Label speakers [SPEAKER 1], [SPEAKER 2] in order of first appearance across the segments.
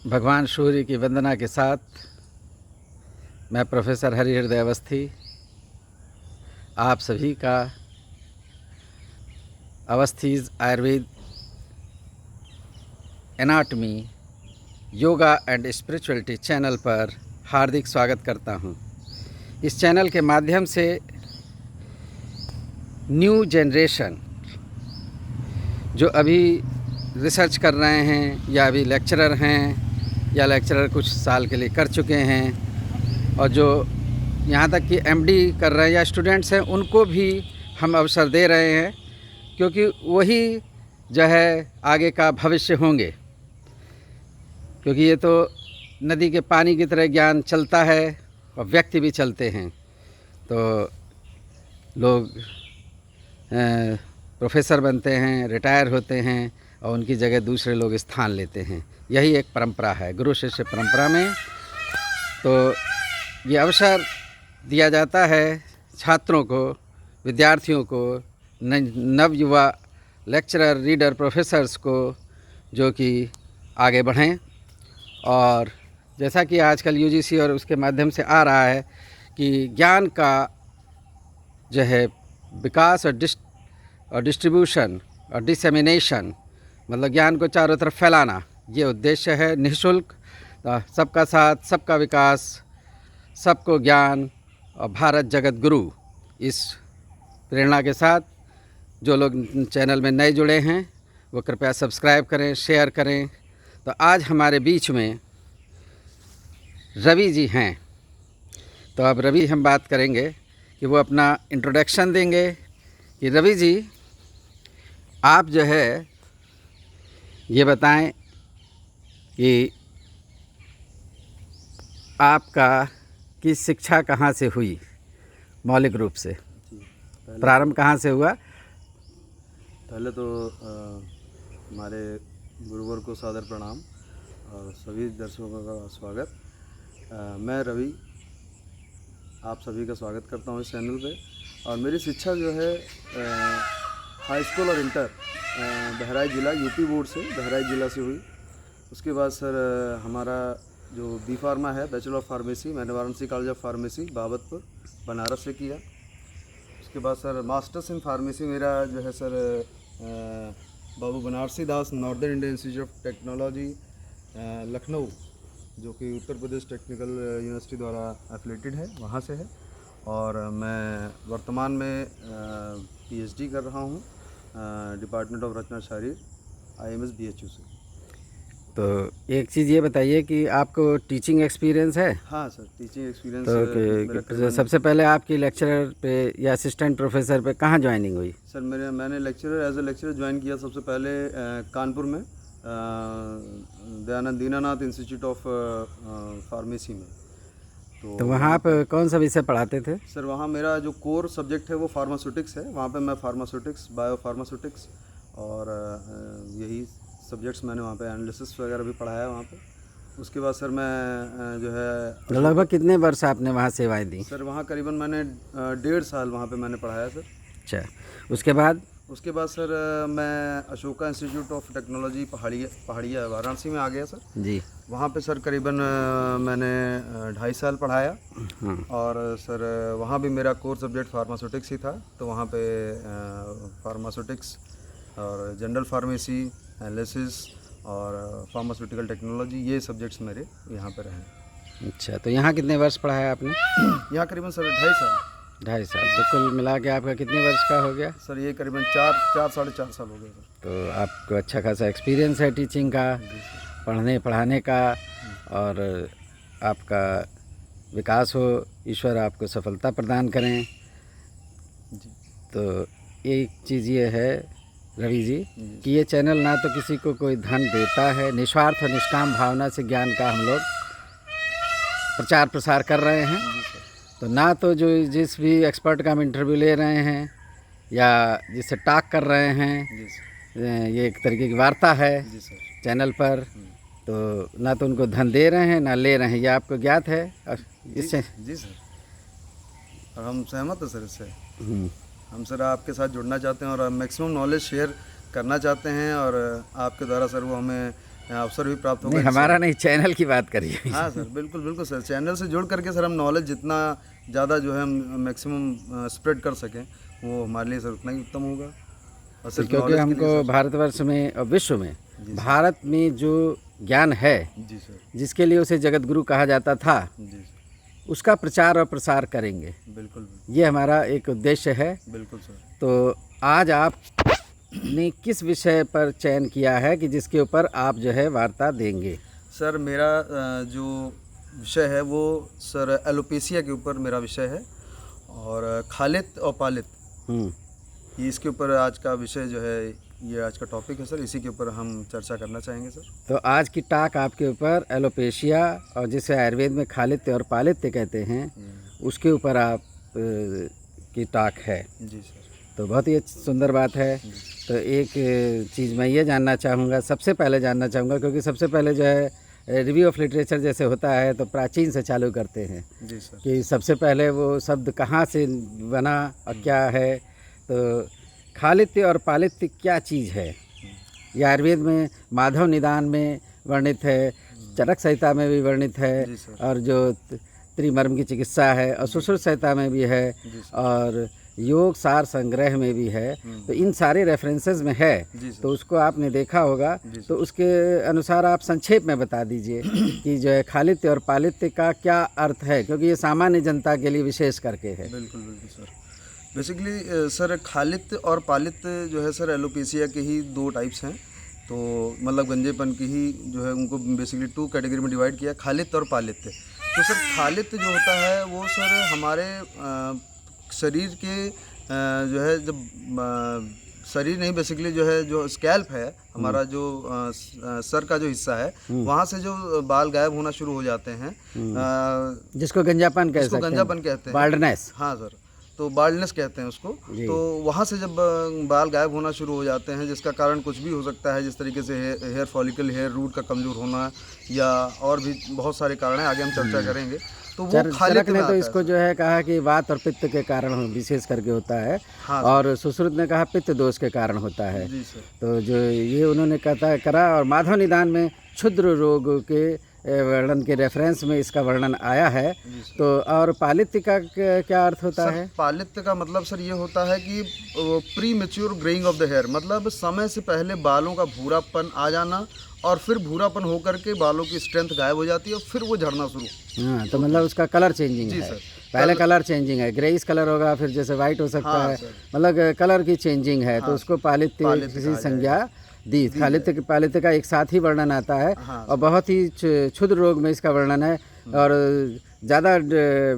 [SPEAKER 1] भगवान सूर्य की वंदना के साथ मैं प्रोफेसर हरिहृदय अवस्थी आप सभी का Awasthi's Ayurveda anatomy yoga and spirituality channel पर हार्दिक स्वागत करता हूं। इस चैनल के माध्यम से न्यू जनरेशन जो अभी रिसर्च कर रहे हैं या अभी लेक्चरर हैं या लेक्चरर कुछ साल के लिए कर चुके हैं और जो यहाँ तक कि एमडी कर रहे हैं या स्टूडेंट्स हैं, उनको भी हम अवसर दे रहे हैं, क्योंकि वही जो है आगे का भविष्य होंगे। क्योंकि ये तो नदी के पानी की तरह ज्ञान चलता है और व्यक्ति भी चलते हैं। तो लोग प्रोफेसर बनते हैं, रिटायर होते हैं और उनकी जगह दूसरे लोग स्थान लेते हैं। यही एक परंपरा है गुरु शिष्य परंपरा में। तो ये अवसर दिया जाता है छात्रों को, विद्यार्थियों को, नव युवा लेक्चरर, रीडर, प्रोफेसर्स को, जो कि आगे बढ़ें। और जैसा कि आजकल यूजीसी और उसके माध्यम से आ रहा है कि ज्ञान का जो है विकास और डिस्ट्रीब्यूशन और डिसेमिनेशन, मतलब ज्ञान को चारों तरफ फैलाना, ये उद्देश्य है। निःशुल्क, सबका साथ, सबका विकास, सबको ज्ञान और भारत जगत गुरु, इस प्रेरणा के साथ जो लोग चैनल में नए जुड़े हैं वो कृपया सब्सक्राइब करें, शेयर करें। तो आज हमारे बीच में रवि जी हैं। तो अब रवि हम बात करेंगे कि वो अपना इंट्रोडक्शन देंगे कि रवि जी आप जो है ये बताएं कि आपका की शिक्षा कहाँ से हुई, मौलिक रूप से प्रारंभ कहाँ से हुआ?
[SPEAKER 2] पहले तो हमारे गुरुवर को सादर प्रणाम और सभी दर्शकों का स्वागत। मैं रवि आप सभी का स्वागत करता हूँ इस चैनल पे। और मेरी शिक्षा जो है हाई स्कूल और इंटर बहराइच ज़िला, यूपी बोर्ड से बहराइच ज़िला से हुई। उसके बाद सर हमारा जो बी फार्मा है, बैचलर ऑफ फार्मेसी, मैंने Varanasi college of pharmacy Babatpur Banaras से किया। उसके बाद सर मास्टर्स इन फार्मेसी मेरा जो है sir Babu Banarasi Das northern Indian institute of technology Lucknow, जो कि उत्तर प्रदेश टेक्निकल यूनिवर्सिटी द्वारा एफिलेटेड है, वहाँ से है। और मैं वर्तमान में पीएचडी कर रहा हूँ department of Rachana Sharir IMS BHU से।
[SPEAKER 1] तो एक चीज़ ये बताइए कि आपको टीचिंग एक्सपीरियंस है?
[SPEAKER 2] हाँ सर, टीचिंग एक्सपीरियंस।
[SPEAKER 1] तो सबसे पहले आपकी लेक्चरर पे या असिस्टेंट प्रोफेसर पे कहाँ ज्वाइनिंग हुई?
[SPEAKER 2] सर मैंने lecturer as a lecturer join किया सबसे पहले कानपुर में Dayanand Dinanath institute of pharmacy में।
[SPEAKER 1] तो वहाँ आप कौन सा विषय पढ़ाते थे?
[SPEAKER 2] सर वहाँ मेरा जो कोर सब्जेक्ट है वो फार्मास्यूटिक्स है। वहाँ पे मैं फार्मास्यूटिक्स, बायो फार्मास्यूटिक्स और यही सब्जेक्ट्स मैंने वहाँ पे एनालिसिस वगैरह भी पढ़ाया वहाँ पे। उसके बाद सर मैं जो है
[SPEAKER 1] लगभग कितने वर्ष आपने वहाँ सेवाएं दी?
[SPEAKER 2] सर वहाँ करीबन मैंने 1.5 साल वहाँ पे मैंने पढ़ाया सर।
[SPEAKER 1] अच्छा, उसके बाद सर मैं अशोका इंस्टीट्यूट ऑफ टेक्नोलॉजी पहाड़िया वाराणसी में आ गया सर जी।
[SPEAKER 2] वहाँ पे सर करीबन मैंने 2.5 साल पढ़ाया। और सर वहाँ भी मेरा कोर सब्जेक्ट फार्मास्यूटिक्स ही था। तो वहाँ पे फार्मास्यूटिक्स और जनरल फार्मेसी, एनालिसिस और फार्मास्यूटिकल टेक्नोलॉजी, ये सब्जेक्ट्स मेरे यहाँ पे रहे।
[SPEAKER 1] अच्छा, तो यहाँ कितने वर्ष पढ़ाया आपने?
[SPEAKER 2] यहाँ करीबन सर 2.5 साल।
[SPEAKER 1] 2.5 साल। तो कुल मिला के आपका कितने वर्ष का हो गया?
[SPEAKER 2] सर ये करीबन 4-4.5 साल हो गए सर।
[SPEAKER 1] तो आपको अच्छा खासा एक्सपीरियंस है टीचिंग का, पढ़ाने का, और आपका विकास हो, ईश्वर आपको सफलता प्रदान करें। तो एक चीज़ ये है रवि जी कि ये चैनल ना तो किसी को कोई धन देता है, निस्वार्थ और निष्काम भावना से ज्ञान का हम लोग प्रचार प्रसार कर रहे हैं। तो ना तो जो जिस भी एक्सपर्ट का हम इंटरव्यू ले रहे हैं या जिससे टॉक कर रहे हैं, ये एक तरीके की वार्ता है चैनल पर। तो ना तो उनको धन दे रहे हैं ना ले रहे हैं, ये आपको ज्ञात है। और इससे
[SPEAKER 2] जी सर, और हम सहमत हैं सर इससे। हम सर आपके साथ जुड़ना चाहते हैं और मैक्सिमम नॉलेज शेयर करना चाहते हैं और आपके द्वारा सर वो हमें अवसर भी प्राप्त होगा।
[SPEAKER 1] नहीं, हमारा नहीं, चैनल की बात करिए।
[SPEAKER 2] हाँ सर, बिल्कुल बिल्कुल सर, चैनल से जुड़ करके सर हम नॉलेज जितना ज़्यादा जो है हम मैक्सिमम स्प्रेड कर सकें, वो हमारे लिए सर उतना ही उत्तम होगा। और सिर्फ
[SPEAKER 1] क्योंकि
[SPEAKER 2] knowledge के लिए
[SPEAKER 1] हमको
[SPEAKER 2] सर।
[SPEAKER 1] भारतवर्ष में और विश्व में, भारत में जो ज्ञान है,
[SPEAKER 2] जी सर,
[SPEAKER 1] जिसके लिए उसे जगत गुरु कहा जाता था,
[SPEAKER 2] जी सर,
[SPEAKER 1] उसका प्रचार और प्रसार करेंगे।
[SPEAKER 2] बिल्कुल
[SPEAKER 1] ये हमारा एक उद्देश्य है।
[SPEAKER 2] बिल्कुल सर।
[SPEAKER 1] तो आज आपने किस विषय पर चयन किया है कि जिसके ऊपर आप जो है वार्ता देंगे?
[SPEAKER 2] सर मेरा जो विषय है वो सर एलोपेशिया के ऊपर मेरा विषय है, और खालित और पालित, ये इसके ऊपर आज का विषय जो है, ये आज का टॉपिक है सर, इसी के ऊपर हम चर्चा करना चाहेंगे सर।
[SPEAKER 1] तो आज की टाक आपके ऊपर एलोपेशिया, और जिसे आयुर्वेद में खालित्य और पालित्य कहते हैं, उसके ऊपर आप की टाक है।
[SPEAKER 2] जी सर।
[SPEAKER 1] तो बहुत ही सुंदर बात है। तो एक चीज़ मैं ये जानना चाहूँगा, सबसे पहले जानना चाहूँगा, क्योंकि सबसे पहले जो है रिव्यू ऑफ लिटरेचर जैसे होता है तो प्राचीन से चालू करते हैं।
[SPEAKER 2] जी सर।
[SPEAKER 1] कि सबसे पहले वो शब्द कहाँ से बना और क्या है। तो खालित्य और पालित्य क्या चीज़ है? ये आयुर्वेद में माधव निदान में वर्णित है, चरक संहिता में भी वर्णित है,
[SPEAKER 2] जी सर।
[SPEAKER 1] और जो त्रिमर्म की चिकित्सा है और सुश्रुत संहिता में भी है,
[SPEAKER 2] जी सर।
[SPEAKER 1] और योग सार संग्रह में भी है। तो इन सारे रेफरेंसेस में है,
[SPEAKER 2] जी सर।
[SPEAKER 1] तो उसको आपने देखा होगा।
[SPEAKER 2] जी सर।
[SPEAKER 1] तो उसके अनुसार आप संक्षेप में बता दीजिए कि जो है खालित्य और पालित्य का क्या अर्थ है, क्योंकि ये सामान्य जनता के लिए विशेष करके है।
[SPEAKER 2] बिल्कुल बिल्कुल सर। बेसिकली सर खालित्य और पालित्य जो है सर एलोपेशिया के ही दो टाइप्स हैं। तो मतलब गंजेपन की ही जो है उनको बेसिकली 2 कैटेगरी में डिवाइड किया, खालित्य और पालित्य। तो सर खालित्य जो होता है वो सर हमारे शरीर के जो है जब शरीर नहीं, बेसिकली जो है जो स्कैल्प है हमारा, जो सर का जो हिस्सा है, वहाँ से जो बाल गायब होना शुरू हो जाते हैं,
[SPEAKER 1] जिसको गंजापन कहते हैं,
[SPEAKER 2] गंजापन कहते हैं,
[SPEAKER 1] बाल्डनेस।
[SPEAKER 2] हाँ सर, तो बाल्डनेस कहते हैं उसको। तो वहाँ से जब बाल गायब होना शुरू हो जाते हैं, जिसका कारण कुछ भी हो सकता है, जिस तरीके से हेयर फॉलिकल, हेयर रूट का कमज़ोर होना, या और भी बहुत सारे कारण हैं, आगे हम चर्चा करेंगे। तो वो खालित्य में
[SPEAKER 1] ने तो इसको जो है कहा कि वात और पित्त के कारण विशेष करके होता है।
[SPEAKER 2] हाँ,
[SPEAKER 1] और सुश्रुत ने कहा पित्त दोष के कारण होता है।
[SPEAKER 2] जी सर।
[SPEAKER 1] तो जो ये उन्होंने करा, और माधव निदान में क्षुद्र रोग के वर्णन के रेफरेंस में इसका वर्णन आया है। तो और पालित्य का क्या अर्थ होता है?
[SPEAKER 2] पालित्य का मतलब सर ये होता है कि premature greying of the hair, मतलब समय से पहले बालों का भूरापन आ जाना, और फिर भूरापन होकर के बालों की स्ट्रेंथ गायब हो जाती है, और फिर वो झड़ना शुरू।
[SPEAKER 1] हाँ, तो मतलब उसका कलर चेंजिंग है।
[SPEAKER 2] सर।
[SPEAKER 1] पहले कलर चेंजिंग है, ग्रेइश कलर होगा, फिर जैसे वाइट हो सकता है, मतलब कलर की चेंजिंग है। तो उसको पालित्य किसी संज्ञा दी। खालित्य के पालित्य का एक साथ ही वर्णन आता है। और बहुत ही क्षुद्र रोग में इसका वर्णन है, और ज़्यादा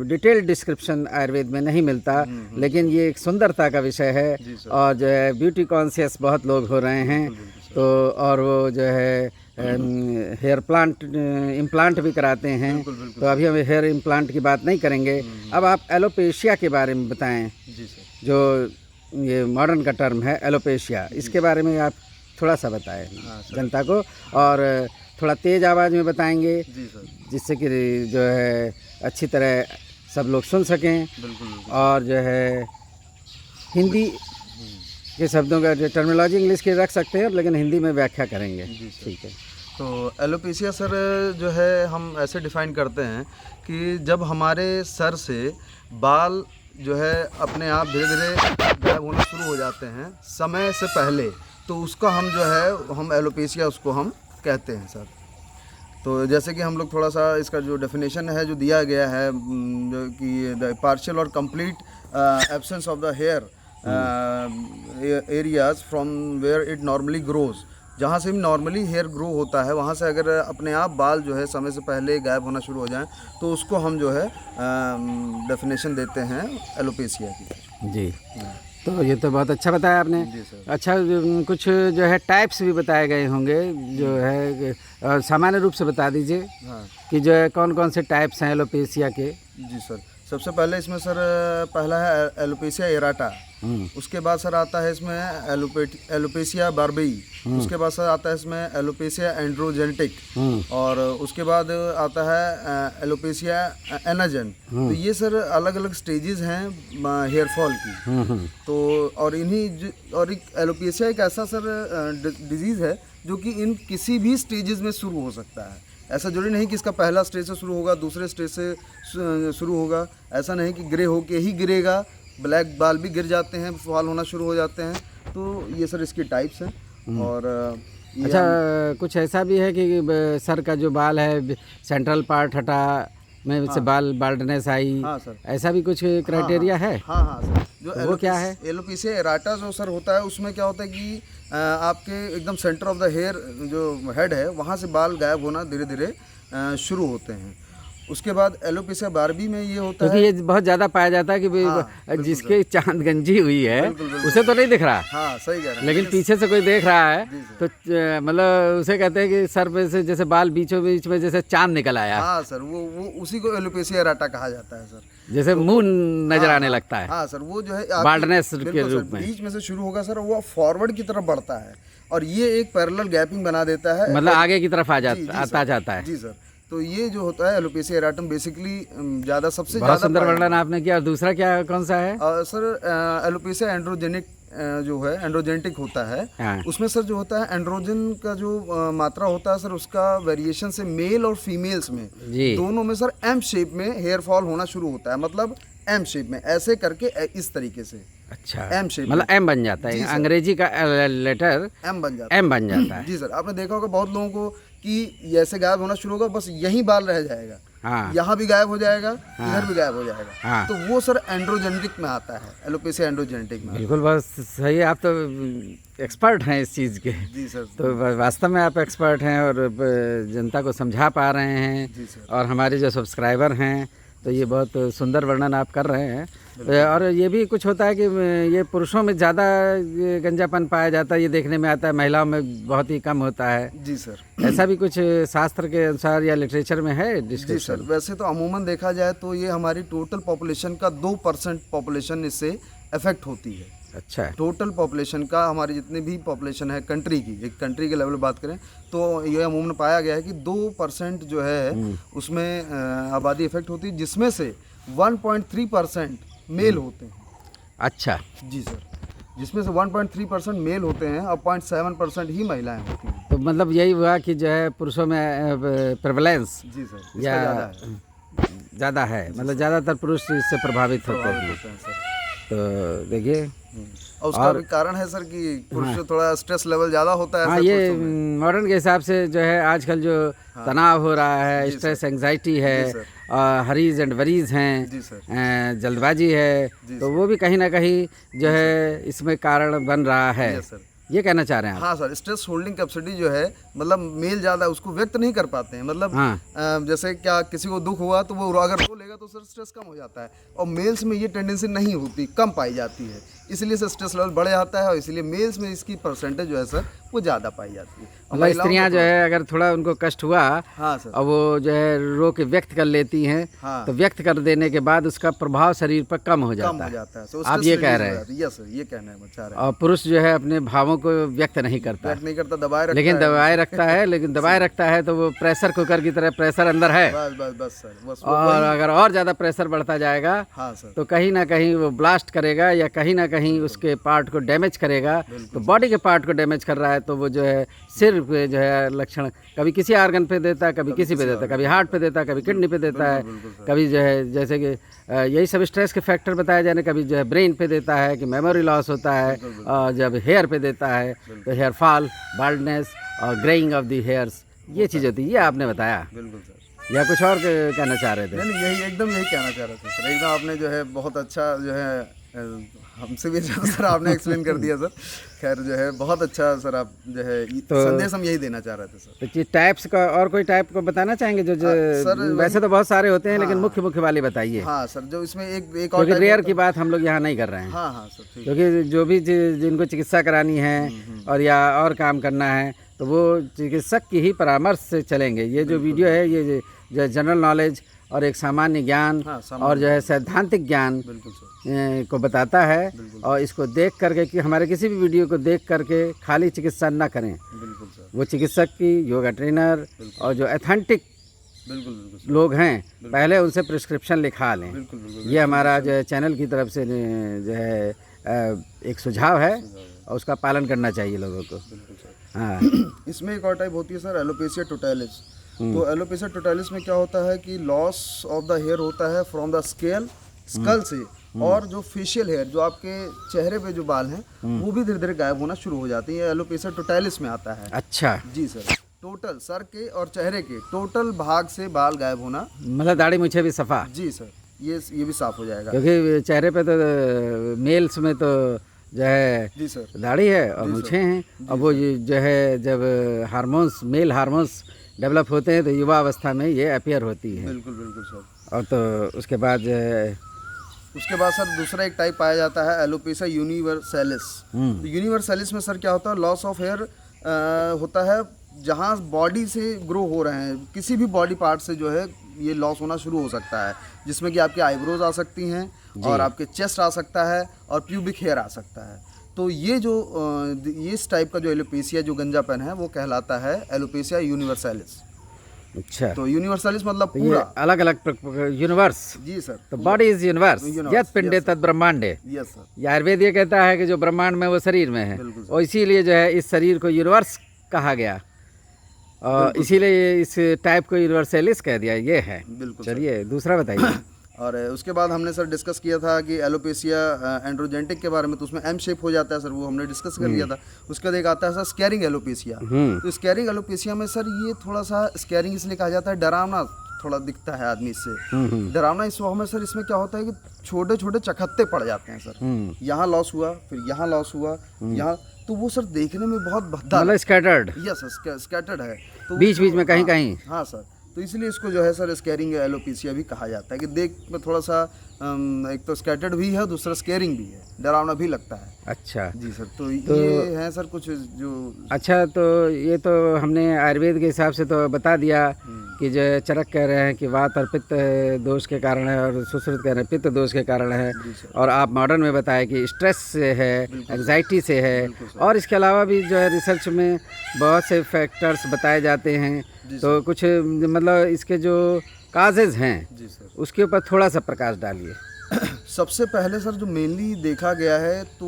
[SPEAKER 1] डिटेल्ड डिस्क्रिप्शन आयुर्वेद में नहीं मिलता, लेकिन ये एक सुंदरता का विषय है। और जो है ब्यूटी कॉन्शियस बहुत लोग हो रहे हैं। तो और वो जो है हेयर इम्प्लांट भी कराते हैं। तो अभी हम हेयर इम्प्लांट की बात नहीं करेंगे। अब आप एलोपेशिया के बारे में बताएं।
[SPEAKER 2] जी सर।
[SPEAKER 1] जो ये मॉडर्न का टर्म है एलोपेशिया, इसके बारे में आप थोड़ा सा बताएं जनता को, और थोड़ा तेज़ आवाज़ में बताएंगे।
[SPEAKER 2] जी सर।
[SPEAKER 1] जिससे कि जो है अच्छी तरह सब लोग सुन सकें।
[SPEAKER 2] बिल्कुल।
[SPEAKER 1] और जो है हिंदी के शब्दों का जो टर्मिनोलॉजी इंग्लिश की रख सकते हैं, लेकिन हिंदी में व्याख्या करेंगे। ठीक है।
[SPEAKER 2] तो एलोपेशिया सर जो है हम ऐसे डिफ़ाइन करते हैं कि जब हमारे सर से बाल जो है अपने आप धीरे धीरे गायब होना शुरू हो जाते हैं समय से पहले, तो उसका हम जो है हम एलोपेशिया उसको हम कहते हैं सर। तो जैसे कि हम लोग थोड़ा सा इसका जो डेफिनेशन है जो दिया गया है, जो कि द पार्शियल और complete absence of the hair areas from where it normally grows, जहाँ से नॉर्मली हेयर ग्रो होता है वहाँ से अगर अपने आप बाल जो है समय से पहले गायब होना शुरू हो जाएं, तो उसको हम जो है डेफिनेशन देते हैं एलोपेशिया की।
[SPEAKER 1] जी। तो ये तो बहुत अच्छा बताया आपने।
[SPEAKER 2] जी सर।
[SPEAKER 1] अच्छा, कुछ जो है टाइप्स भी बताए गए होंगे, जो है सामान्य रूप से बता दीजिए।
[SPEAKER 2] हाँ।
[SPEAKER 1] कि जो है कौन कौन से टाइप्स हैं एलोपेशिया के।
[SPEAKER 2] जी सर। सबसे पहले इसमें सर पहला है एलोपेशिया एराटा, उसके बाद सर आता है इसमें एलोपेशिया बार्बेई, उसके बाद सर आता है इसमें एलोपेशिया एंड्रोजेनेटिक, और उसके बाद आता है एलोपेशिया एनाजन। तो ये सर अलग अलग स्टेजेस हैं हेयर फॉल की। तो और एक एलोपेशिया एक ऐसा सर डिजीज़ है जो कि इन किसी भी स्टेजेस में शुरू हो सकता है। ऐसा जरूरी नहीं कि इसका पहला स्टेज से शुरू होगा, दूसरे स्टेज से शुरू होगा। ऐसा नहीं कि ग्रे होके ही गिरेगा, ब्लैक बाल भी गिर जाते हैं, फॉल होना शुरू हो जाते हैं। तो ये सर इसकी टाइप्स हैं। और ये
[SPEAKER 1] अच्छा, कुछ ऐसा भी है कि सर का जो बाल है सेंट्रल पार्ट हटा में से बाल्डनेस आई,
[SPEAKER 2] हाँ सर,
[SPEAKER 1] ऐसा भी कुछ क्राइटेरिया है?
[SPEAKER 2] हाँ हाँ सर, जो
[SPEAKER 1] तो वो क्या है?
[SPEAKER 2] एलोपेशिया एराटा जो सर होता है, उसमें क्या होता है कि आपके एकदम सेंटर ऑफ द हेयर जो हेड है, वहाँ से बाल गायब होना धीरे धीरे शुरू होते हैं। उसके बाद एलोपेशिया बार्बी में ये होता
[SPEAKER 1] क्योंकि ये बहुत ज़्यादा पाया जाता है कि जिसके चांद गंजी हुई है उसे तो नहीं दिख रहा,
[SPEAKER 2] हाँ सही कह रहे हैं,
[SPEAKER 1] लेकिन पीछे से कोई देख रहा है तो मतलब उसे कहते हैं कि सर पे से जैसे बाल बीचों बीच में जैसे चांद निकल आया।
[SPEAKER 2] हाँ सर, वो उसी को एलोपेशिया एराटा कहा जाता है सर,
[SPEAKER 1] जैसे मुंह नजर आने लगता है।
[SPEAKER 2] हाँ सर, वो जो है
[SPEAKER 1] बाल्डनेस के रूप में
[SPEAKER 2] बीच में से शुरू होगा सर, वो फॉरवर्ड की तरफ बढ़ता है और ये एक पैरेलल गैपिंग बना देता है,
[SPEAKER 1] मतलब आगे की तरफ आता जाता है।
[SPEAKER 2] जी सर, तो ये जो होता है एलोपेशिया एराटम बेसिकली ज़्यादा सबसे
[SPEAKER 1] बहुत
[SPEAKER 2] ज़्यादा
[SPEAKER 1] सुंदर वर्णन आपने किया। और दूसरा क्या कौन सा है?
[SPEAKER 2] सर एलोपेशिया एंड्रोजेनिक जो है, एंड्रोजेनेटिक होता है।
[SPEAKER 1] हाँ।
[SPEAKER 2] उसमें सर जो होता है एंड्रोजन का जो मात्रा होता है सर, उसका वेरिएशन से मेल और फीमेल्स में दोनों में सर एम शेप में हेयर फॉल होना शुरू होता है। मतलब एम शेप में ऐसे करके इस तरीके से।
[SPEAKER 1] अच्छा,
[SPEAKER 2] एम शेप
[SPEAKER 1] मतलब एम बन जाता है, अंग्रेजी का लेटर
[SPEAKER 2] एम बन जाता है। जी सर, आपने देखा होगा बहुत लोगों को कि ऐसे गायब होना शुरू होगा, बस यही बाल रह जाएगा,
[SPEAKER 1] हाँ,
[SPEAKER 2] यहाँ भी गायब हो जाएगा, इधर भी गायब हो जाएगा,
[SPEAKER 1] हाँ,
[SPEAKER 2] तो वो सर एंड्रोजेनेटिक में आता है, एलोपेशिया एंड्रोजेनेटिक में।
[SPEAKER 1] बिल्कुल, बस सही है, आप तो एक्सपर्ट हैं इस चीज़ के।
[SPEAKER 2] जी सर,
[SPEAKER 1] तो वास्तव में आप एक्सपर्ट हैं और जनता को समझा पा रहे हैं।
[SPEAKER 2] जी सर,
[SPEAKER 1] और हमारे जो सब्सक्राइबर हैं, तो ये बहुत सुंदर वर्णन आप कर रहे हैं। और ये भी कुछ होता है कि ये पुरुषों में ज़्यादा गंजापन पाया जाता है, ये देखने में आता है, महिलाओं में बहुत ही कम होता है।
[SPEAKER 2] जी सर,
[SPEAKER 1] ऐसा भी कुछ शास्त्र के अनुसार या लिटरेचर में है डिस्क्रिप्शन?
[SPEAKER 2] जी सर, वैसे तो अमूमन देखा जाए तो ये हमारी टोटल पॉपुलेशन का 2% पॉपुलेशन इससे अफेक्ट होती है।
[SPEAKER 1] अच्छा,
[SPEAKER 2] टोटल पॉपुलेशन का, हमारी जितनी भी पॉपुलेशन है कंट्री की, एक कंट्री के लेवल बात करें तो ये अमूमन पाया गया है कि 2% जो है उसमें आबादी इफेक्ट होती है, जिसमें से 1.3% मेल होते हैं।
[SPEAKER 1] अच्छा,
[SPEAKER 2] जी सर, जिसमें से 1.3% मेल होते हैं और 0.7% ही महिलाएं होती हैं।
[SPEAKER 1] तो मतलब यही हुआ कि जो है पुरुषों में प्रेवलेंस
[SPEAKER 2] जी सर,
[SPEAKER 1] या
[SPEAKER 2] ज़्यादा
[SPEAKER 1] है, मतलब ज़्यादातर पुरुष इससे प्रभावित होते हैं
[SPEAKER 2] सर।
[SPEAKER 1] तो देखिए,
[SPEAKER 2] और उसका भी कारण है सर कि पुरुष थोड़ा स्ट्रेस लेवल ज़्यादा होता है।
[SPEAKER 1] हाँ, ये मॉडर्न के हिसाब से जो है आजकल जो तनाव हो रहा है, स्ट्रेस एंग्जाइटी है, हरीज एंड वरीज हैं, जल्दबाजी है, तो वो भी कहीं ना कहीं जो है इसमें कारण बन रहा है, ये कहना चाह रहे हैं आप?
[SPEAKER 2] हाँ सर, स्ट्रेस होल्डिंग कैपेसिटी जो है, मतलब मेल ज़्यादा उसको व्यक्त नहीं कर पाते हैं। मतलब जैसे क्या किसी को दुख हुआ तो वो अगर रो लेगा तो सर स्ट्रेस कम हो जाता है, और मेल्स में ये टेंडेंसी नहीं होती, कम पाई जाती है, इसलिए सर स्ट्रेस लेवल बढ़ जाता है और इसलिए मेल्स में इसकी परसेंटेज जो है सर वो ज़्यादा पाई जाती है।
[SPEAKER 1] मतलब स्त्रियाँ जो है अगर थोड़ा उनको कष्ट हुआ,
[SPEAKER 2] हाँ सर,
[SPEAKER 1] और वो जो है रो के व्यक्त कर लेती हैं,
[SPEAKER 2] हाँ,
[SPEAKER 1] तो व्यक्त कर देने के बाद उसका प्रभाव शरीर पर कम हो जाता है। आप ये कह रहे हैं?
[SPEAKER 2] यस सर, ये कहना है चाह रहे हैं।
[SPEAKER 1] और पुरुष जो है अपने भावों को व्यक्त नहीं करता,
[SPEAKER 2] दबाए रखता,
[SPEAKER 1] लेकिन दबाए रखता है, लेकिन दबाए रखता है तो वो प्रेशर कुकर की तरह प्रेशर अंदर है।
[SPEAKER 2] बस सर, बस।
[SPEAKER 1] और अगर और ज़्यादा प्रेशर बढ़ता जाएगा,
[SPEAKER 2] हाँ सर,
[SPEAKER 1] तो कहीं ना कहीं वो ब्लास्ट करेगा या कहीं ना कहीं उसके पार्ट को डैमेज करेगा। तो बॉडी के पार्ट को डैमेज कर रहा है तो वो जो है सिर पे जो है लक्षण कभी किसी आर्गन पे देता है, कभी किसी पे देता है, कभी हार्ट पे देता है, कभी किडनी पे देता है, कभी जो है जैसे कि यही सब स्ट्रेस के फैक्टर बताए जाने, कभी जो है ब्रेन पे देता है कि मेमोरी लॉस होता है, और जब हेयर पे देता है तो हेयर फॉल, बाल्डनेस और ग्रेइंग ऑफ दी हेयर्स, ये चीज़ होती है। ये आपने बताया?
[SPEAKER 2] बिल्कुल सर।
[SPEAKER 1] या कुछ और कहना चाह रहे थे?
[SPEAKER 2] नहीं, यही एकदम यही कहना चाह रहे थे सर। एकदम आपने जो है बहुत अच्छा जो है हमसे भी सर आपने एक्सप्लेन कर दिया सर। खैर जो है बहुत अच्छा सर, आप जो है संदेश हम यही देना चाह रहे थे सर।
[SPEAKER 1] तो टाइप्स का और कोई टाइप को बताना चाहेंगे जो सर? वैसे तो बहुत सारे होते हैं, लेकिन मुख्य वाली बताइए।
[SPEAKER 2] हाँ सर, जो इसमें एक और
[SPEAKER 1] रेयर की बात हम लोग यहाँ नहीं कर रहे हैं।
[SPEAKER 2] हाँ हाँ सर, ठीक।
[SPEAKER 1] क्योंकि जो भी जिनको चिकित्सा करानी है और या और काम करना है तो वो चिकित्सक की ही परामर्श से चलेंगे। ये जो वीडियो है ये जो जनरल नॉलेज और एक सामान्य ज्ञान और जो है सैद्धांतिक ज्ञान को बताता है, और इसको देख करके कि हमारे किसी भी वीडियो को देख करके खाली चिकित्सा ना करें।
[SPEAKER 2] बिल्कुल सर, वो
[SPEAKER 1] चिकित्सक की, योगा ट्रेनर और जो एथेंटिक लोग हैं, पहले उनसे प्रिस्क्रिप्शन लिखा लें। ये हमारा जो है चैनल की तरफ से जो है एक सुझाव है, और उसका पालन करना चाहिए लोगों को। हाँ।
[SPEAKER 2] इसमें एक और टाइप होती है सर एलोपेशिया टोटैलिस। तो एलोपेशिया टोटैलिस में क्या होता है कि लॉस ऑफ द हेयर होता है फ्रॉम द स्कल से, और जो फेशियल हेयर जो आपके चेहरे पे जो बाल हैं वो भी धीरे धीरे गायब होना शुरू हो जाते हैं। ये एलोपेशिया टोटैलिस में आता है।
[SPEAKER 1] अच्छा,
[SPEAKER 2] जी सर, टोटल सर के और चेहरे के टोटल भाग से बाल गायब होना।
[SPEAKER 1] मतलब दाढ़ी मुझे भी सफ़ा,
[SPEAKER 2] जी सर, ये भी साफ हो जाएगा।
[SPEAKER 1] क्योंकि चेहरे पे तो मेल्स में तो जो है
[SPEAKER 2] जी सर,
[SPEAKER 1] दाढ़ी है और मूछें हैं, और वो जो है जब हार्मोन्स मेल हार्मोन्स डेवलप होते हैं तो युवा अवस्था में ये अपीयर होती है।
[SPEAKER 2] बिल्कुल बिल्कुल सर।
[SPEAKER 1] और तो उसके बाद जो है
[SPEAKER 2] उसके बाद सर दूसरा एक टाइप पाया जाता है एलोपेशिया यूनिवर्सैलिस। तो यूनिवर्सैलिस में सर क्या होता है, लॉस ऑफ हेयर होता है जहाँ बॉडी से ग्रो हो रहे हैं, किसी भी बॉडी पार्ट से जो है ये लॉस होना शुरू हो सकता है, जिसमें कि आपकी आईब्रोज आ सकती हैं और आपके चेस्ट आ सकता है और प्यूबिक हेयर आ सकता है। तो ये जो ये इस टाइप का जो एलोपेशिया जो गंजापन है वो कहलाता है एलोपेशिया यूनिवर्सैलिस।
[SPEAKER 1] अच्छा,
[SPEAKER 2] तो यूनिवर्सैलिस मतलब
[SPEAKER 1] तो ये
[SPEAKER 2] पूरा।
[SPEAKER 1] अलग अलग यूनिवर्स।
[SPEAKER 2] जी सर,
[SPEAKER 1] तो बॉडी इज यूनिवर्स,
[SPEAKER 2] यूनिवर्स,
[SPEAKER 1] यत पिंडे
[SPEAKER 2] yes,
[SPEAKER 1] तद ब्रह्मांडे।
[SPEAKER 2] यस सर,
[SPEAKER 1] ये आयुर्वेद ये कहता है कि जो ब्रह्मांड में वो शरीर में है,
[SPEAKER 2] बिल्कुल सर।
[SPEAKER 1] और इसीलिए जो है इस शरीर को यूनिवर्स कहा गया, और इसीलिए इस टाइप को यूनिवर्सैलिस कह दिया। ये है।
[SPEAKER 2] बिल्कुल सर।
[SPEAKER 1] चलिए दूसरा बताइए।
[SPEAKER 2] और उसके बाद हमने सर डिस्कस किया था कि एलोपेशिया एंड्रोजेंटिक के बारे में, तो उसमें एम शेप हो जाता है सर, वो हमने डिस्कस कर लिया था। उसके बाद एक आता है सर स्कैरिंग एलोपेशिया। तो स्कैरिंग एलोपेशिया में सर ये थोड़ा सा स्कैरिंग इसलिए कहा जाता है, डरावना थोड़ा दिखता है आदमी इससे। डरावना इस वजह में सर इसमें क्या होता है कि छोटे छोटे चखत्ते पड़ जाते हैं सर, यहाँ लॉस हुआ, फिर यहाँ लॉस हुआ, यहाँ, तो वो सर देखने में बहुत भद्दा,
[SPEAKER 1] मतलब स्कैटर्ड,
[SPEAKER 2] यस स्कैटर्ड है, तो
[SPEAKER 1] बीच बीच में कहीं कहीं।
[SPEAKER 2] हाँ सर, तो इसलिए इसको जो है सर स्कैरिंग एलोपेशिया भी कहा जाता है कि देख में थोड़ा सा एक तो स्कैटर्ड भी है, दूसरा स्कैरिंग भी है, डरावना भी लगता है। अच्छा जी सर, तो ये है सर कुछ जो।
[SPEAKER 1] अच्छा, तो ये तो हमने आयुर्वेद के हिसाब से तो बता दिया कि जो चरक कह रहे हैं कि वात और पित्त दोष के कारण है, और सुश्रुत कह रहे हैं पित्त दोष के कारण है, और आप मॉडर्न में बताया कि स्ट्रेस से है, एंग्जाइटी से है, और इसके अलावा भी जो है रिसर्च में बहुत से फैक्टर्स बताए जाते हैं। तो कुछ मतलब इसके जो काजेज हैं
[SPEAKER 2] जी सर,
[SPEAKER 1] उसके ऊपर थोड़ा सा प्रकाश डालिए।
[SPEAKER 2] सबसे पहले सर जो मेनली देखा गया है तो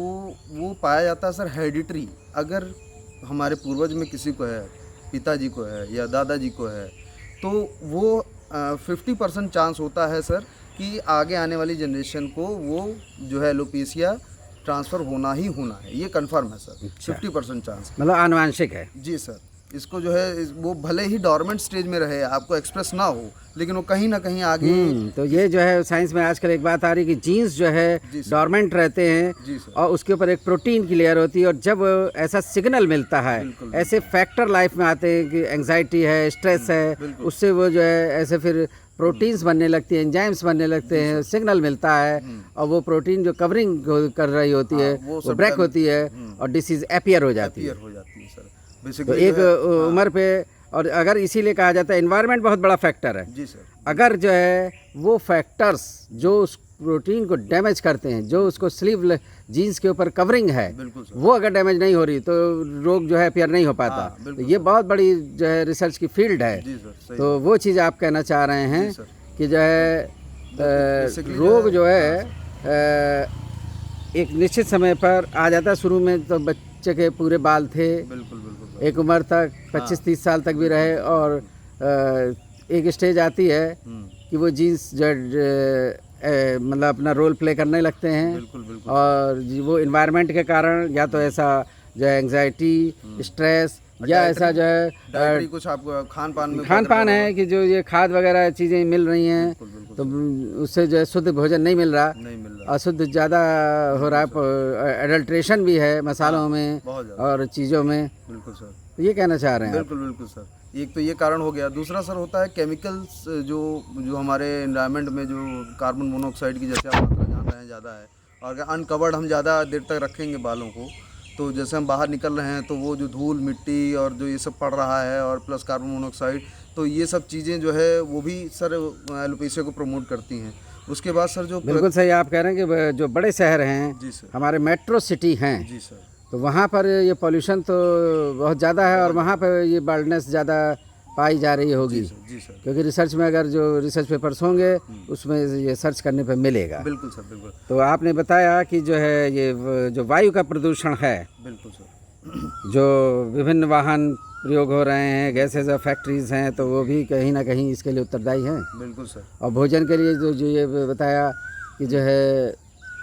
[SPEAKER 2] वो पाया जाता है सर हेरिडिटरी। अगर हमारे पूर्वज में किसी को है, पिताजी को है या दादाजी को है, तो वो 50% चांस होता है सर कि आगे आने वाली जनरेशन को वो जो है एलोपेशिया ट्रांसफ़र होना ही होना है, ये कंफर्म है सर। 50% चांस,
[SPEAKER 1] मतलब आनुवांशिक है।
[SPEAKER 2] जी सर। इसको जो है वो भले ही डॉर्मेंट स्टेज में रहे, आपको एक्सप्रेस ना हो, लेकिन वो कहीं ना कहीं आगे।
[SPEAKER 1] तो ये जो है साइंस में आजकल एक बात आ रही है कि जीन्स जो है डॉर्मेंट रहते हैं,
[SPEAKER 2] जी सर,
[SPEAKER 1] और उसके ऊपर एक प्रोटीन की लेयर होती है, और जब ऐसा सिग्नल मिलता है, ऐसे फैक्टर लाइफ में आते हैं कि एंग्जाइटी है, स्ट्रेस है, उससे वो जो है ऐसे फिर प्रोटीन्स बनने लगती हैं, एंजाइम्स बनने लगते हैं, सिग्नल मिलता है, और वो प्रोटीन जो कवरिंग कर रही होती है वो ब्रेक होती है, और डिसीज अपीयर हो जाती है
[SPEAKER 2] सर।
[SPEAKER 1] तो एक उम्र पे। और अगर इसीलिए कहा जाता है एनवायरनमेंट बहुत बड़ा फैक्टर है।
[SPEAKER 2] जी सर।
[SPEAKER 1] अगर जो है वो फैक्टर्स जो उस प्रोटीन को डैमेज करते हैं, जो उसको स्लीव जीन्स के ऊपर कवरिंग है, वो अगर डैमेज नहीं हो रही तो रोग जो है अपीयर नहीं हो पाता। तो ये बहुत बड़ी जो है रिसर्च की फील्ड है।
[SPEAKER 2] जी सर,
[SPEAKER 1] तो वो चीज़ आप कहना चाह रहे हैं कि जो है रोग जो है एक निश्चित समय पर आ जाता है। शुरू में तो बच्चे के पूरे बाल थे,
[SPEAKER 2] बिल्कुल बिल्कुल,
[SPEAKER 1] एक उम्र तक 25-30 साल तक भी रहे, और एक स्टेज आती है कि वो जीन्स जो मतलब अपना रोल प्ले करने लगते हैं।
[SPEAKER 2] बिल्कुल बिल्कुल,
[SPEAKER 1] और वो इन्वायरमेंट के कारण या तो ऐसा जो है एंग्जाइटी, स्ट्रेस, या ऐसा जो है
[SPEAKER 2] कुछ आपको
[SPEAKER 1] खान पान है कि जो ये खाद वगैरह चीज़ें मिल रही हैं, तो उससे जो है शुद्ध भोजन नहीं मिल रहा, अशुद्ध ज़्यादा हो रहा है, एडल्ट्रेशन भी है मसालों में और चीज़ों में।
[SPEAKER 2] बिल्कुल सर,
[SPEAKER 1] तो ये कहना चाह रहे हैं।
[SPEAKER 2] बिल्कुल बिल्कुल सर, एक तो ये कारण हो गया। दूसरा सर होता है केमिकल्स, जो हमारे एनवायरनमेंट में जो कार्बन मोनोऑक्साइड की जैसे आप मात्रा जान रहे हैं ज़्यादा है, और अगर अनकवर्ड हम ज़्यादा देर तक रखेंगे बालों को, तो जैसे हम बाहर निकल रहे हैं तो वो जो धूल मिट्टी और जो ये सब पड़ रहा है, और प्लस कार्बन मोनोऑक्साइड, तो ये सब चीज़ें जो है वो भी सर एलोपेशिया को प्रमोट करती हैं। उसके बाद सर जो
[SPEAKER 1] बिल्कुल सही आप कह रहे हैं कि जो बड़े शहर हैं,
[SPEAKER 2] जी सर,
[SPEAKER 1] हमारे मेट्रो सिटी हैं,
[SPEAKER 2] जी सर,
[SPEAKER 1] तो वहाँ पर ये पॉल्यूशन तो बहुत ज़्यादा है, और वहाँ पर ये बाल्डनेस ज़्यादा पाई जा रही होगी।
[SPEAKER 2] जी सर,
[SPEAKER 1] क्योंकि रिसर्च में अगर जो रिसर्च पेपर्स होंगे उसमें ये सर्च करने पर मिलेगा।
[SPEAKER 2] बिल्कुल सर, बिल्कुल।
[SPEAKER 1] तो आपने बताया कि जो है ये जो वायु का प्रदूषण है,
[SPEAKER 2] बिल्कुल सर,
[SPEAKER 1] जो विभिन्न वाहन प्रयोग हो रहे हैं, गैसेज और फैक्ट्रीज हैं, तो वो भी कहीं ना कहीं इसके लिए उत्तरदायी हैं।
[SPEAKER 2] बिल्कुल सर।
[SPEAKER 1] और भोजन के लिए जो ये बताया कि जो है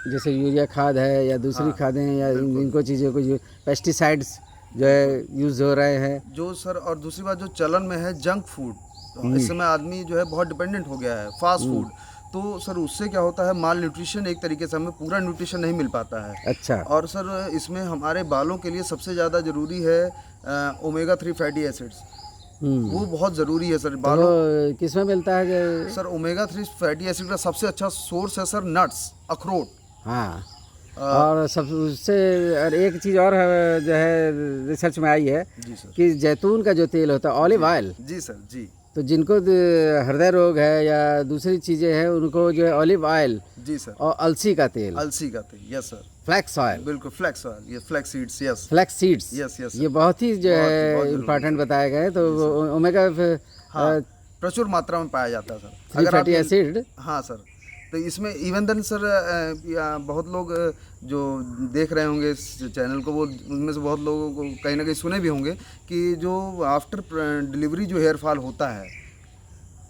[SPEAKER 1] जैसे यूरिया खाद है या दूसरी खादें या इनको चीज़ों को जो पेस्टिसाइड्स जो है यूज़ हो रहे हैं
[SPEAKER 2] जो सर, और दूसरी बात जो चलन में है जंक फूड, इस समय आदमी जो है बहुत डिपेंडेंट हो गया है फास्ट फूड, तो सर उससे क्या होता है, माल न्यूट्रिशन, एक तरीके से हमें पूरा न्यूट्रिशन नहीं मिल पाता है।
[SPEAKER 1] अच्छा।
[SPEAKER 2] और सर इसमें हमारे बालों के लिए सबसे ज़्यादा ज़रूरी है ओमेगा 3 फैटी एसिड्स, वो बहुत ज़रूरी है सर बालों।
[SPEAKER 1] तो किस में मिलता है
[SPEAKER 2] सर ओमेगा 3 फैटी एसिड का सबसे अच्छा सोर्स है सर नट्स, अखरोट।
[SPEAKER 1] हाँ। और सब उससे और एक चीज़ और है जो है रिसर्च में आई है
[SPEAKER 2] जी सर।
[SPEAKER 1] कि जैतून का जो तेल होता है, ऑलिव ऑयल,
[SPEAKER 2] जी सर जी।
[SPEAKER 1] तो जिनको हृदय रोग है या दूसरी चीज़ें हैं उनको जो है ऑलिव ऑयल
[SPEAKER 2] जी सर।
[SPEAKER 1] और अलसी का तेल,
[SPEAKER 2] अलसी का तेल, यस सर।
[SPEAKER 1] फ्लैक्स ऑयल,
[SPEAKER 2] बिल्कुल फ्लैक्स ऑयल, ये flax seeds, yes
[SPEAKER 1] flax seeds,
[SPEAKER 2] yes yes.
[SPEAKER 1] ये बहुत ही जो है इम्पोर्टेंट बताए गए। तो ओमेगा
[SPEAKER 2] हाँ, प्रचुर मात्रा में पाया जाता है सर।
[SPEAKER 1] 3 fatty acid.
[SPEAKER 2] हाँ सर, तो इसमें इवन देन सर बहुत लोग जो देख रहे होंगे इस चैनल को, वो उनमें से बहुत लोगों को कहीं ना कहीं सुने भी होंगे कि जो आफ्टर डिलीवरी जो हेयर फॉल होता है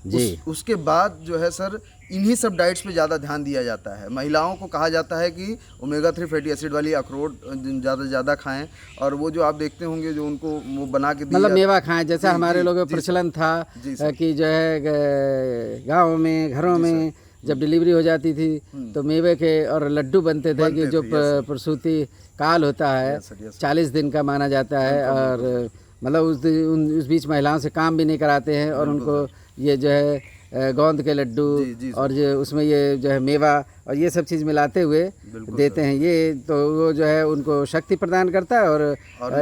[SPEAKER 1] जी,
[SPEAKER 2] उसके बाद जो है सर इन्हीं सब डाइट्स पे ज़्यादा ध्यान दिया जाता है। महिलाओं को कहा जाता है कि ओमेगा 3 फैटी एसिड वाली अखरोट ज़्यादा से ज़्यादा खाएं, और वो जो आप देखते होंगे जो उनको वो बना के
[SPEAKER 1] मतलब मेवा खाएं, जैसे हमारे लोगों में प्रचलन था
[SPEAKER 2] जी
[SPEAKER 1] कि जो है गाँव में घरों में जब डिलीवरी हो जाती थी तो मेवे के और लड्डू बनते थे कि जो प्रसूति काल होता है 40 दिन का माना जाता है, और मतलब उस बीच महिलाओं से काम भी नहीं कराते हैं, और उनको ये जो है गोंद के लड्डू और जो उसमें ये जो है मेवा और ये सब चीज़ मिलाते हुए देते हैं। ये तो वो जो है उनको शक्ति प्रदान करता है और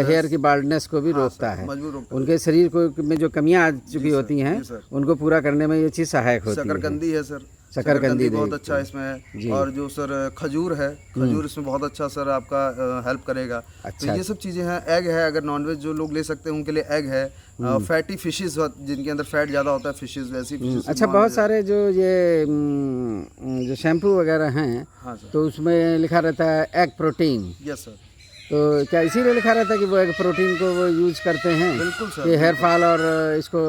[SPEAKER 1] हेयर की बाल्डनेस को भी रोकता है। उनके शरीर को में जो कमियां आ चुकी होती हैं उनको पूरा करने में ये चीज़ सहायक होती है।
[SPEAKER 2] शकरकंदी है सर,
[SPEAKER 1] शकरकंदी
[SPEAKER 2] बहुत अच्छा इसमें है, और जो सर खजूर है, खजूर इसमें बहुत अच्छा सर आपका हेल्प करेगा।
[SPEAKER 1] अच्छा।
[SPEAKER 2] तो ये सब चीज़ें हैं। एग है, अगर नॉनवेज जो लोग ले सकते हैं उनके लिए एग है। फैटी फिशेस जिनके अंदर फैट ज़्यादा होता है, फिशेस वैसी फिशेस।
[SPEAKER 1] अच्छा, बहुत सारे जो ये जो शैम्पू वगैरह हैं,
[SPEAKER 2] हाँ सर,
[SPEAKER 1] तो उसमें लिखा रहता है एग प्रोटीन।
[SPEAKER 2] Yes sir.
[SPEAKER 1] तो क्या इसीलिए लिखा रहता है कि वो एग प्रोटीन को वो यूज करते हैं?
[SPEAKER 2] बिल्कुल सर,
[SPEAKER 1] कि हेयर फॉल और इसको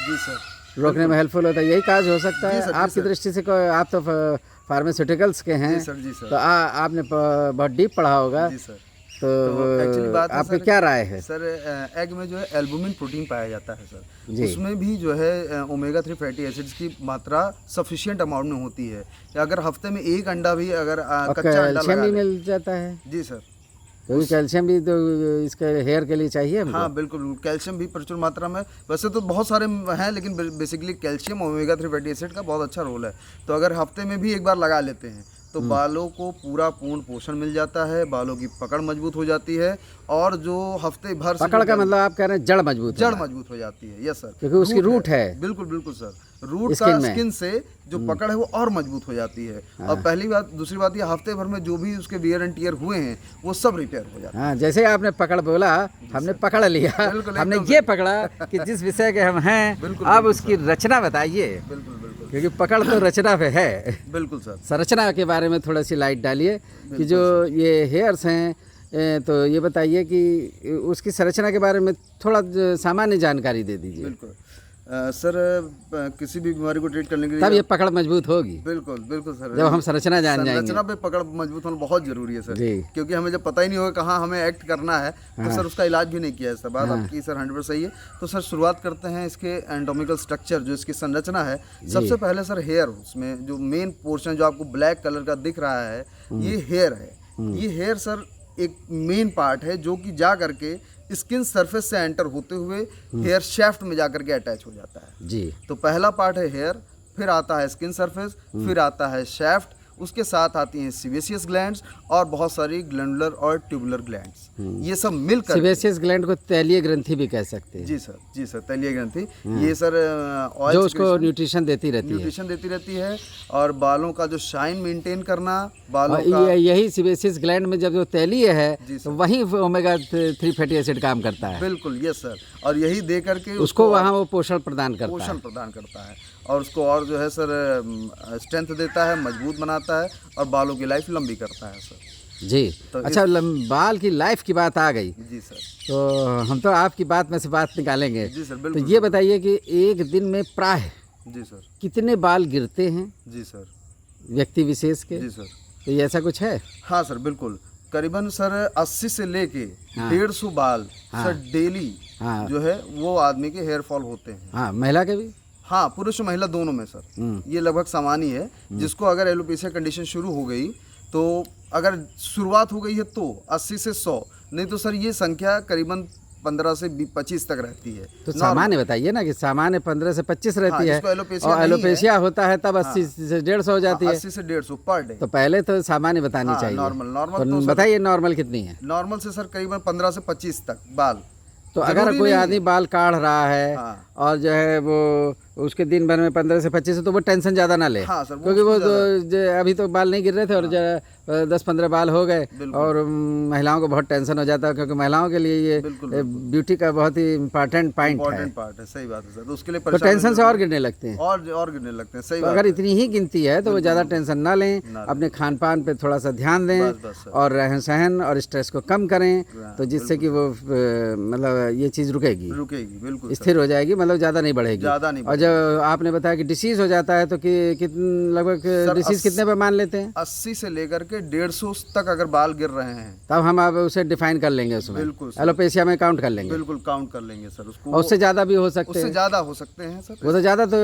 [SPEAKER 2] जी सर
[SPEAKER 1] रोकने में हेल्पफुल होता है, यही काज हो सकता है?
[SPEAKER 2] जी
[SPEAKER 1] आपकी दृष्टि से आप तो फार्मास्यूटिकल्स के हैं,
[SPEAKER 2] जी सर, जी सर।
[SPEAKER 1] तो आपने बहुत डीप पढ़ा होगा,
[SPEAKER 2] जी सर।
[SPEAKER 1] तो
[SPEAKER 2] एक्चुअली बात है
[SPEAKER 1] आपकी
[SPEAKER 2] सर,
[SPEAKER 1] क्या राय है?
[SPEAKER 2] सर एग में जो है एल्बुमिन प्रोटीन पाया जाता है सर,
[SPEAKER 1] जी।
[SPEAKER 2] उसमें भी जो है ओमेगा 3 फैटी एसिड्स की मात्रा सफिशिएंट अमाउंट में होती है। अगर हफ्ते में एक अंडा भी अगर कच्चा अंडा
[SPEAKER 1] कैल्शियम
[SPEAKER 2] लगा
[SPEAKER 1] भी
[SPEAKER 2] लें-
[SPEAKER 1] मिल जाता है,
[SPEAKER 2] जी सर।
[SPEAKER 1] क्योंकि कैल्शियम भी तो इसके हेयर के लिए चाहिए हमको।
[SPEAKER 2] हाँ बिल्कुल, कैल्शियम भी प्रचुर मात्रा में, वैसे तो बहुत सारे हैं लेकिन basically calcium omega 3 fatty acid का बहुत अच्छा रोल है। तो अगर हफ्ते में भी एक बार लगा लेते हैं तो बालों को पूरा पूर्ण पोषण मिल जाता है, बालों की पकड़ मजबूत हो जाती है, और जो हफ्ते भर से
[SPEAKER 1] पकड़ का मतलब आप कह रहे हैं जड़ मजबूत
[SPEAKER 2] जड़
[SPEAKER 1] होना।
[SPEAKER 2] मजबूत हो जाती है। यस सर,
[SPEAKER 1] क्योंकि उसकी रूट है।
[SPEAKER 2] बिल्कुल बिल्कुल सर, रूट
[SPEAKER 1] स्किन
[SPEAKER 2] का
[SPEAKER 1] में।
[SPEAKER 2] स्किन से जो पकड़ है वो और मजबूत हो जाती है। और पहली बात, दूसरी बात, ये हफ्ते भर में जो भी उसके वियर एंड टियर हुए हैं वो सब रिपेयर हो जाते हैं।
[SPEAKER 1] हाँ, जैसे आपने पकड़ बोला, हमने पकड़ लिया,
[SPEAKER 2] बिल्कुल,
[SPEAKER 1] हमने
[SPEAKER 2] एकदम
[SPEAKER 1] ये पकड़ा कि जिस विषय के हम हैं,
[SPEAKER 2] बिल्कुल,
[SPEAKER 1] अब उसकी रचना बताइए,
[SPEAKER 2] बिल्कुल बिल्कुल
[SPEAKER 1] क्योंकि पकड़ तो रचना पे है।
[SPEAKER 2] बिल्कुल सर।
[SPEAKER 1] संरचना के बारे में थोड़ा सी लाइट डालिए कि जो ये हेयर्स हैं, तो ये बताइए कि उसकी संरचना के बारे में थोड़ा सामान्य जानकारी दे दीजिए।
[SPEAKER 2] बिल्कुल सर, किसी भी बीमारी को ट्रीट करने के
[SPEAKER 1] तब
[SPEAKER 2] लिए
[SPEAKER 1] ये पकड़ मजबूत होगी,
[SPEAKER 2] बिल्कुल बिल्कुल सर,
[SPEAKER 1] जब हम संरचना जान जाएंगे।
[SPEAKER 2] संरचना पे पकड़ मजबूत होना बहुत जरूरी है सर,
[SPEAKER 1] जी।
[SPEAKER 2] क्योंकि हमें जब पता ही नहीं होगा कहाँ हमें एक्ट करना है तो सर उसका इलाज भी नहीं किया है। सर बात आपकी सर 100% सही है। तो सर शुरुआत करते हैं इसके एनाटॉमिकल स्ट्रक्चर, जो इसकी संरचना है। सबसे पहले सर हेयर, उसमें जो मेन पोर्शन जो आपको ब्लैक कलर का दिख रहा है ये हेयर है। ये हेयर सर एक मेन पार्ट है जो कि जा करके स्किन सरफेस से एंटर होते हुए हेयर शैफ्ट में जाकर के अटैच हो जाता है।
[SPEAKER 1] जी।
[SPEAKER 2] तो पहला पार्ट है हेयर, फिर आता है स्किन सरफेस, फिर आता है शैफ्ट, उसके साथ आती हैं सीवेसियस ग्लैंड्स और बहुत सारी ग्लैंडुलर और ट्यूबुलर ग्लैंड्स। ये सब मिलकर
[SPEAKER 1] सीवेसियस ग्लैंड को तैलीय ग्रंथि भी कह सकते हैं।
[SPEAKER 2] जी सर, तैलीय ग्रंथि। ये सर ऑयल
[SPEAKER 1] जो उसको न्यूट्रिशन देती रहती है
[SPEAKER 2] और बालों का जो शाइन मेंटेन करना, बालों
[SPEAKER 1] और
[SPEAKER 2] का
[SPEAKER 1] यही सीवेसियस ग्लैंड में जब जो तैलीय है तो वही ओमेगा 3 फैटी एसिड काम करता है।
[SPEAKER 2] बिल्कुल, यस सर, और यही दे करके
[SPEAKER 1] उसको वहाँ वो पोषण प्रदान करता है
[SPEAKER 2] और उसको और जो है सर स्ट्रेंथ देता है, मजबूत बनाता है और बालों की लाइफ लंबी करता है सर।
[SPEAKER 1] जी।
[SPEAKER 2] तो
[SPEAKER 1] अच्छा, बाल की लाइफ की बात आ गई,
[SPEAKER 2] जी सर।
[SPEAKER 1] तो हम तो आपकी बात में से बात निकालेंगे।
[SPEAKER 2] जी सर,
[SPEAKER 1] तो
[SPEAKER 2] बिल्कुल।
[SPEAKER 1] ये बताइए कि एक दिन में प्राय
[SPEAKER 2] जी सर।
[SPEAKER 1] कितने बाल गिरते हैं
[SPEAKER 2] जी सर।
[SPEAKER 1] व्यक्ति विशेष के?
[SPEAKER 2] जी सर।
[SPEAKER 1] तो ये ऐसा कुछ है?
[SPEAKER 2] हाँ सर, बिल्कुल। करीबन सर 80 से लेके
[SPEAKER 1] हाँ।
[SPEAKER 2] 150 बाल
[SPEAKER 1] हाँ।
[SPEAKER 2] सर डेली
[SPEAKER 1] हाँ।
[SPEAKER 2] जो है वो आदमी के हेयर फॉल होते हैं।
[SPEAKER 1] हाँ, महिला के भी?
[SPEAKER 2] हाँ, पुरुष और महिला दोनों में सर। ये लगभग सामान्य है। जिसको अगर एलोपेशिया कंडीशन शुरू हो गई, तो अगर शुरुआत हो गई है तो 80 से 100, नहीं तो सर ये संख्या करीबन 15 से 25 तक रहती है।
[SPEAKER 1] तो सामान्य बताइए ना, कि सामान्य 15 से 25 रहती
[SPEAKER 2] हाँ,
[SPEAKER 1] है,
[SPEAKER 2] जिसको एलोपेशिया
[SPEAKER 1] और
[SPEAKER 2] नहीं
[SPEAKER 1] एलोपेशिया होता है तब 80 से 150 हो जाती है।
[SPEAKER 2] 80 से 150 पर डे।
[SPEAKER 1] तो पहले तो सामान्य बतानी
[SPEAKER 2] हाँ,
[SPEAKER 1] चाहिए।
[SPEAKER 2] नॉर्मल
[SPEAKER 1] तो
[SPEAKER 2] तो
[SPEAKER 1] बताइए नॉर्मल कितनी है?
[SPEAKER 2] नॉर्मल से सर करीबन 15 से 25 तक बाल।
[SPEAKER 1] तो अगर
[SPEAKER 2] जरूरी
[SPEAKER 1] कोई
[SPEAKER 2] नहीं
[SPEAKER 1] आदमी बाल काढ़ रहा है,
[SPEAKER 2] हाँ।
[SPEAKER 1] और जो है वो उसके दिन भर में 15 से 25 है, तो वो टेंशन ज़्यादा ना ले।
[SPEAKER 2] हाँ सर, वो
[SPEAKER 1] क्योंकि वो
[SPEAKER 2] उसको
[SPEAKER 1] अभी तो बाल नहीं गिर रहे थे, और 10-15 बाल हो गए,
[SPEAKER 2] बिल्कुल।
[SPEAKER 1] और महिलाओं को बहुत टेंशन हो जाता है, क्योंकि महिलाओं के लिए ये
[SPEAKER 2] बिल्कुल,
[SPEAKER 1] ब्यूटी का बहुत ही इम्पोर्टेंट पॉइंट है।
[SPEAKER 2] इम्पोर्टेंट पार्ट है, सही बात है सर। तो उसके लिए
[SPEAKER 1] तो
[SPEAKER 2] परेशान
[SPEAKER 1] टेंशन से और गिरने लगते हैं।
[SPEAKER 2] और गिरने लगते हैं, सही
[SPEAKER 1] तो
[SPEAKER 2] बात
[SPEAKER 1] अगर
[SPEAKER 2] है।
[SPEAKER 1] इतनी ही गिनती है तो वो ज़्यादा टेंशन ना लें,
[SPEAKER 2] ना लें।
[SPEAKER 1] अपने खान पान पे थोड़ा सा ध्यान दें,
[SPEAKER 2] बस सर।
[SPEAKER 1] और रहन सहन और स्ट्रेस को कम करें, तो जिससे कि वो मतलब ये चीज़ रुकेगी,
[SPEAKER 2] बिल्कुल सर।
[SPEAKER 1] स्थिर हो जाएगी, मतलब ज़्यादा नहीं बढ़ेगी।
[SPEAKER 2] ज़्यादा नहीं
[SPEAKER 1] और जब आपने बताया कि डिसीज़ हो जाता है, तो कि लगभग डिसीज़ कितने पे मान लेते हैं?
[SPEAKER 2] 80 से लेकर के 150 तक अगर बाल गिर रहे हैं,
[SPEAKER 1] तब हम अब उसे डिफाइन कर लेंगे, उसमें
[SPEAKER 2] बिल्कुल सर।
[SPEAKER 1] एलोपेशिया में काउंट कर लेंगे।
[SPEAKER 2] बिल्कुल काउंट कर लेंगे सर उसको।
[SPEAKER 1] और उससे ज़्यादा भी हो सकते
[SPEAKER 2] उससे
[SPEAKER 1] हैं?
[SPEAKER 2] ज़्यादा हो सकते हैं सर।
[SPEAKER 1] वो तो ज़्यादा तो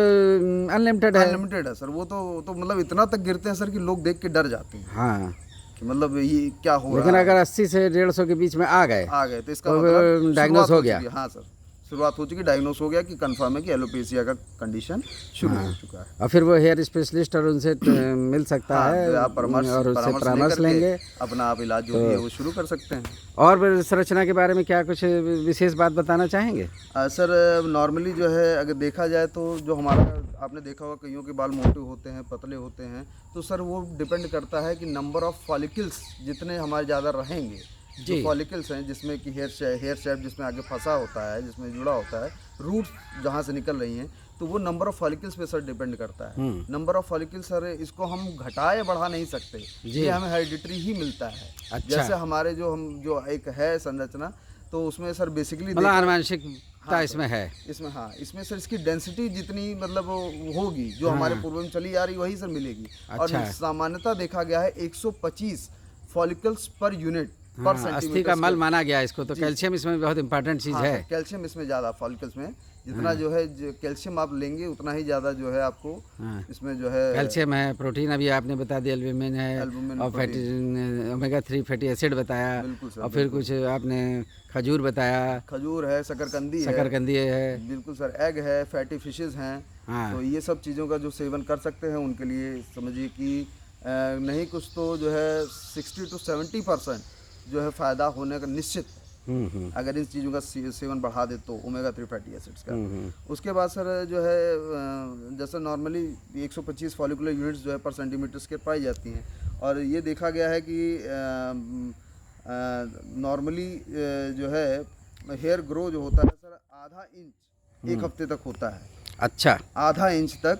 [SPEAKER 1] अनलिमिटेड है।
[SPEAKER 2] अनलिमिटेड है सर। वो तो मतलब इतना तक गिरते हैं सर कि लोग देख के डर जाते हैं
[SPEAKER 1] हाँ,
[SPEAKER 2] कि मतलब ये क्या हो रहा है।
[SPEAKER 1] लेकिन अगर 80 से 150 के बीच में आ गए
[SPEAKER 2] तो इसका
[SPEAKER 1] तो
[SPEAKER 2] मतलब
[SPEAKER 1] डायग्नोस
[SPEAKER 2] शुरुआत
[SPEAKER 1] हो गया।
[SPEAKER 2] चुकी है। हाँ सर, शुरुआत हो चुकी, डायग्नोस हो गया कि कंफर्म है कि एलोपेशिया का कंडीशन शुरू हो चुका है।
[SPEAKER 1] और फिर वो हेयर स्पेशलिस्ट और उनसे मिल सकता
[SPEAKER 2] हाँ,
[SPEAKER 1] है,
[SPEAKER 2] आप
[SPEAKER 1] और उससे परामर्श
[SPEAKER 2] लेकर के
[SPEAKER 1] लेंगे।
[SPEAKER 2] अपना आप इलाज जो भी है वो शुरू कर सकते हैं।
[SPEAKER 1] और संरचना के बारे में क्या कुछ विशेष बात बताना चाहेंगे?
[SPEAKER 2] सर नॉर्मली जो है अगर देखा जाए तो जो हमारा, आपने देखा होगा कईयों के बाल मोटे होते हैं, पतले होते हैं, तो सर वो डिपेंड करता है कि नंबर ऑफ फॉलिकल्स जितने हमारे ज़्यादा रहेंगे, जो फॉलिकल्स हैं जिसमें कि हेयर शेप जिसमें आगे फंसा होता है, जिसमें जुड़ा होता है, रूट जहाँ से निकल रही हैं, तो वो नंबर ऑफ फॉलिकल्स पे सर डिपेंड करता है। नंबर ऑफ फॉलिकल्स सर इसको हम घटा या बढ़ा नहीं सकते, ये हमें हेरिडिटरी ही मिलता है।
[SPEAKER 1] अच्छा।
[SPEAKER 2] जैसे हमारे जो एक है संरचना, तो उसमें सर बेसिकली
[SPEAKER 1] मतलब आनुवंशिकता इसमें है।
[SPEAKER 2] इसमें सर इसकी डेंसिटी जितनी मतलब होगी जो हमारे पूर्व में चली आ रही वही सर मिलेगी।
[SPEAKER 1] अच्छा।
[SPEAKER 2] और सामान्यतः देखा गया है 125 फॉलिकल्स पर यूनिट पर
[SPEAKER 1] अस्थि
[SPEAKER 2] सेंटीमीटर
[SPEAKER 1] का मल माना गया इसको, तो कैल्शियम इसमें बहुत इंपॉर्टेंट चीज़ है।
[SPEAKER 2] कैल्शियम इसमें ज़्यादा फॉलिकल्स में जितना जो है कैल्शियम आप लेंगे उतना ही ज़्यादा जो है आपको इसमें जो है
[SPEAKER 1] कैल्शियम है, प्रोटीन अभी आपने बता दिया, एल्ब्यूमिन है, और ओमेगा 3 फैटी एसिड बताया, और फिर कुछ आपने खजूर बताया,
[SPEAKER 2] खजूर है, शकरकंदी
[SPEAKER 1] है,
[SPEAKER 2] बिल्कुल सर, एग है, फैटी फिशेज हैं। तो ये सब चीज़ों का जो सेवन कर सकते हैं उनके लिए समझिए कि नहीं कुछ तो जो है 60 to 70% जो है फ़ायदा होने का निश्चित है, अगर इन चीज़ों का सेवन बढ़ा दे तो ओमेगा 3 फैटी एसिड्स का। उसके बाद सर जो है जैसे नॉर्मली 125 फॉलिकुलर यूनिट्स जो है पर सेंटीमीटर स्क्वायर पाई जाती हैं, और ये देखा गया है कि नॉर्मली जो है हेयर ग्रो जो होता है सर आधा इंच 1 हफ्ते तक होता है।
[SPEAKER 1] अच्छा,
[SPEAKER 2] आधा इंच तक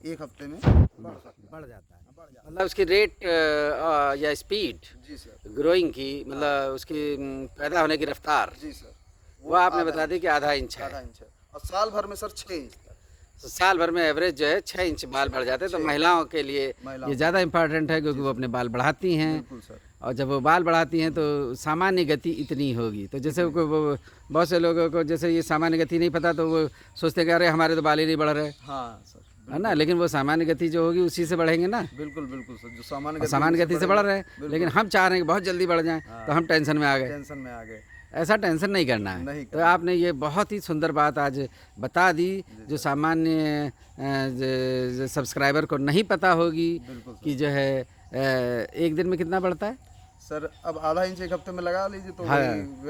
[SPEAKER 2] 1 हफ्ते में
[SPEAKER 1] बढ़ जाता है। मतलब उसकी रेट या स्पीड
[SPEAKER 2] जी सर
[SPEAKER 1] ग्रोइंग की, मतलब उसकी पैदा होने की रफ्तार,
[SPEAKER 2] जी सर,
[SPEAKER 1] वो आपने बता दी कि आधा इंच है।
[SPEAKER 2] आधा इंच है, और साल भर में सर 6 इंच तक।
[SPEAKER 1] तो साल भर में एवरेज जो है 6 इंच बाल बढ़ जाते हैं। तो महिलाओं के लिए ये ज़्यादा इम्पोर्टेंट है, क्योंकि वो अपने बाल बढ़ाती हैं।
[SPEAKER 2] बिल्कुल सर।
[SPEAKER 1] और जब वो बाल बढ़ाती हैं तो सामान्य गति इतनी होगी। तो जैसे वो बहुत से लोगों को जैसे ये सामान्य गति नहीं पता, तो वो सोचते कि अरे हमारे तो बाल ही नहीं बढ़ रहे,
[SPEAKER 2] हाँ सर,
[SPEAKER 1] है ना। लेकिन वो सामान्य गति जो होगी उसी से बढ़ेंगे ना।
[SPEAKER 2] बिल्कुल सर, जो
[SPEAKER 1] सामान्य गति से बढ़ रहे हैं, लेकिन हम चाह रहे हैं कि बहुत जल्दी बढ़ जाएं, तो हम टेंशन में आ गए। ऐसा टेंशन नहीं करना है। तो आपने ये बहुत ही सुंदर बात आज बता दी, जो सामान्य सब्सक्राइबर को नहीं पता होगी कि जो है एक दिन में कितना बढ़ता है
[SPEAKER 2] सर। अब आधा इंच 1 हफ्ते में लगा लीजिए तो
[SPEAKER 1] हाँ,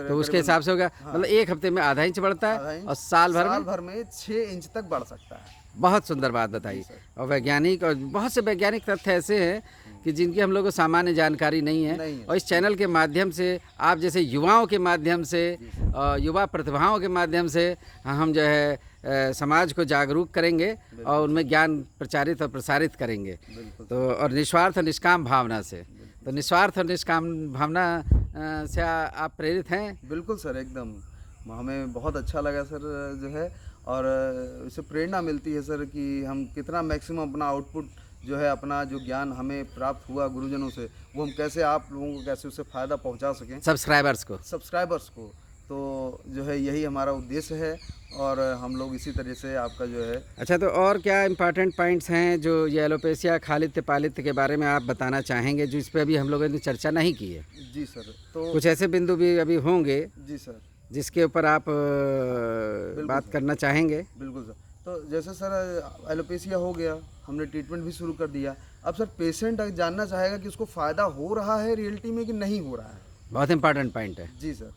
[SPEAKER 1] तो उसके हिसाब से होगा। मतलब 1 हफ्ते में आधा इंच बढ़ता है, और साल भर में 6 इंच तक बढ़ सकता है। बहुत सुंदर बात बताई। और वैज्ञानिक और बहुत से वैज्ञानिक तथ्य ऐसे हैं कि जिनकी हम लोग को सामान्य जानकारी नहीं है। और इस चैनल के माध्यम से आप जैसे युवाओं के माध्यम से, युवा प्रतिभाओं के माध्यम से हम जो है समाज को जागरूक करेंगे और उनमें ज्ञान प्रचारित और प्रसारित करेंगे। तो और निस्वार्थ और निष्काम भावना से। तो निस्वार्थ और निष्काम भावना से आप प्रेरित हैं।
[SPEAKER 2] बिल्कुल सर, एकदम हमें बहुत अच्छा लगा सर जो है, और इससे प्रेरणा मिलती है सर कि हम कितना मैक्सिमम अपना आउटपुट जो है, अपना जो ज्ञान हमें प्राप्त हुआ गुरुजनों से, वो हम कैसे आप लोगों को कैसे उससे फ़ायदा पहुंचा सकें,
[SPEAKER 1] सब्सक्राइबर्स को।
[SPEAKER 2] तो जो है यही हमारा उद्देश्य है, और हम लोग इसी तरह से आपका जो है।
[SPEAKER 1] अच्छा, तो और क्या इम्पोर्टेंट पॉइंट्स हैं जो ये एलोपेशिया खालित्य पालित्य के बारे में आप बताना चाहेंगे, जो इस पे अभी हम लोगों ने चर्चा नहीं की है?
[SPEAKER 2] जी सर, तो
[SPEAKER 1] कुछ ऐसे बिंदु भी अभी होंगे
[SPEAKER 2] जी सर,
[SPEAKER 1] जिसके ऊपर आप बात करना चाहेंगे?
[SPEAKER 2] बिल्कुल सर। तो जैसे सर एलोपेशिया हो गया, हमने ट्रीटमेंट भी शुरू कर दिया। अब सर पेशेंट जानना चाहेगा कि उसको फ़ायदा हो रहा है रियलिटी में कि नहीं हो रहा है।
[SPEAKER 1] बहुत इंपॉर्टेंट पॉइंट है।
[SPEAKER 2] जी सर,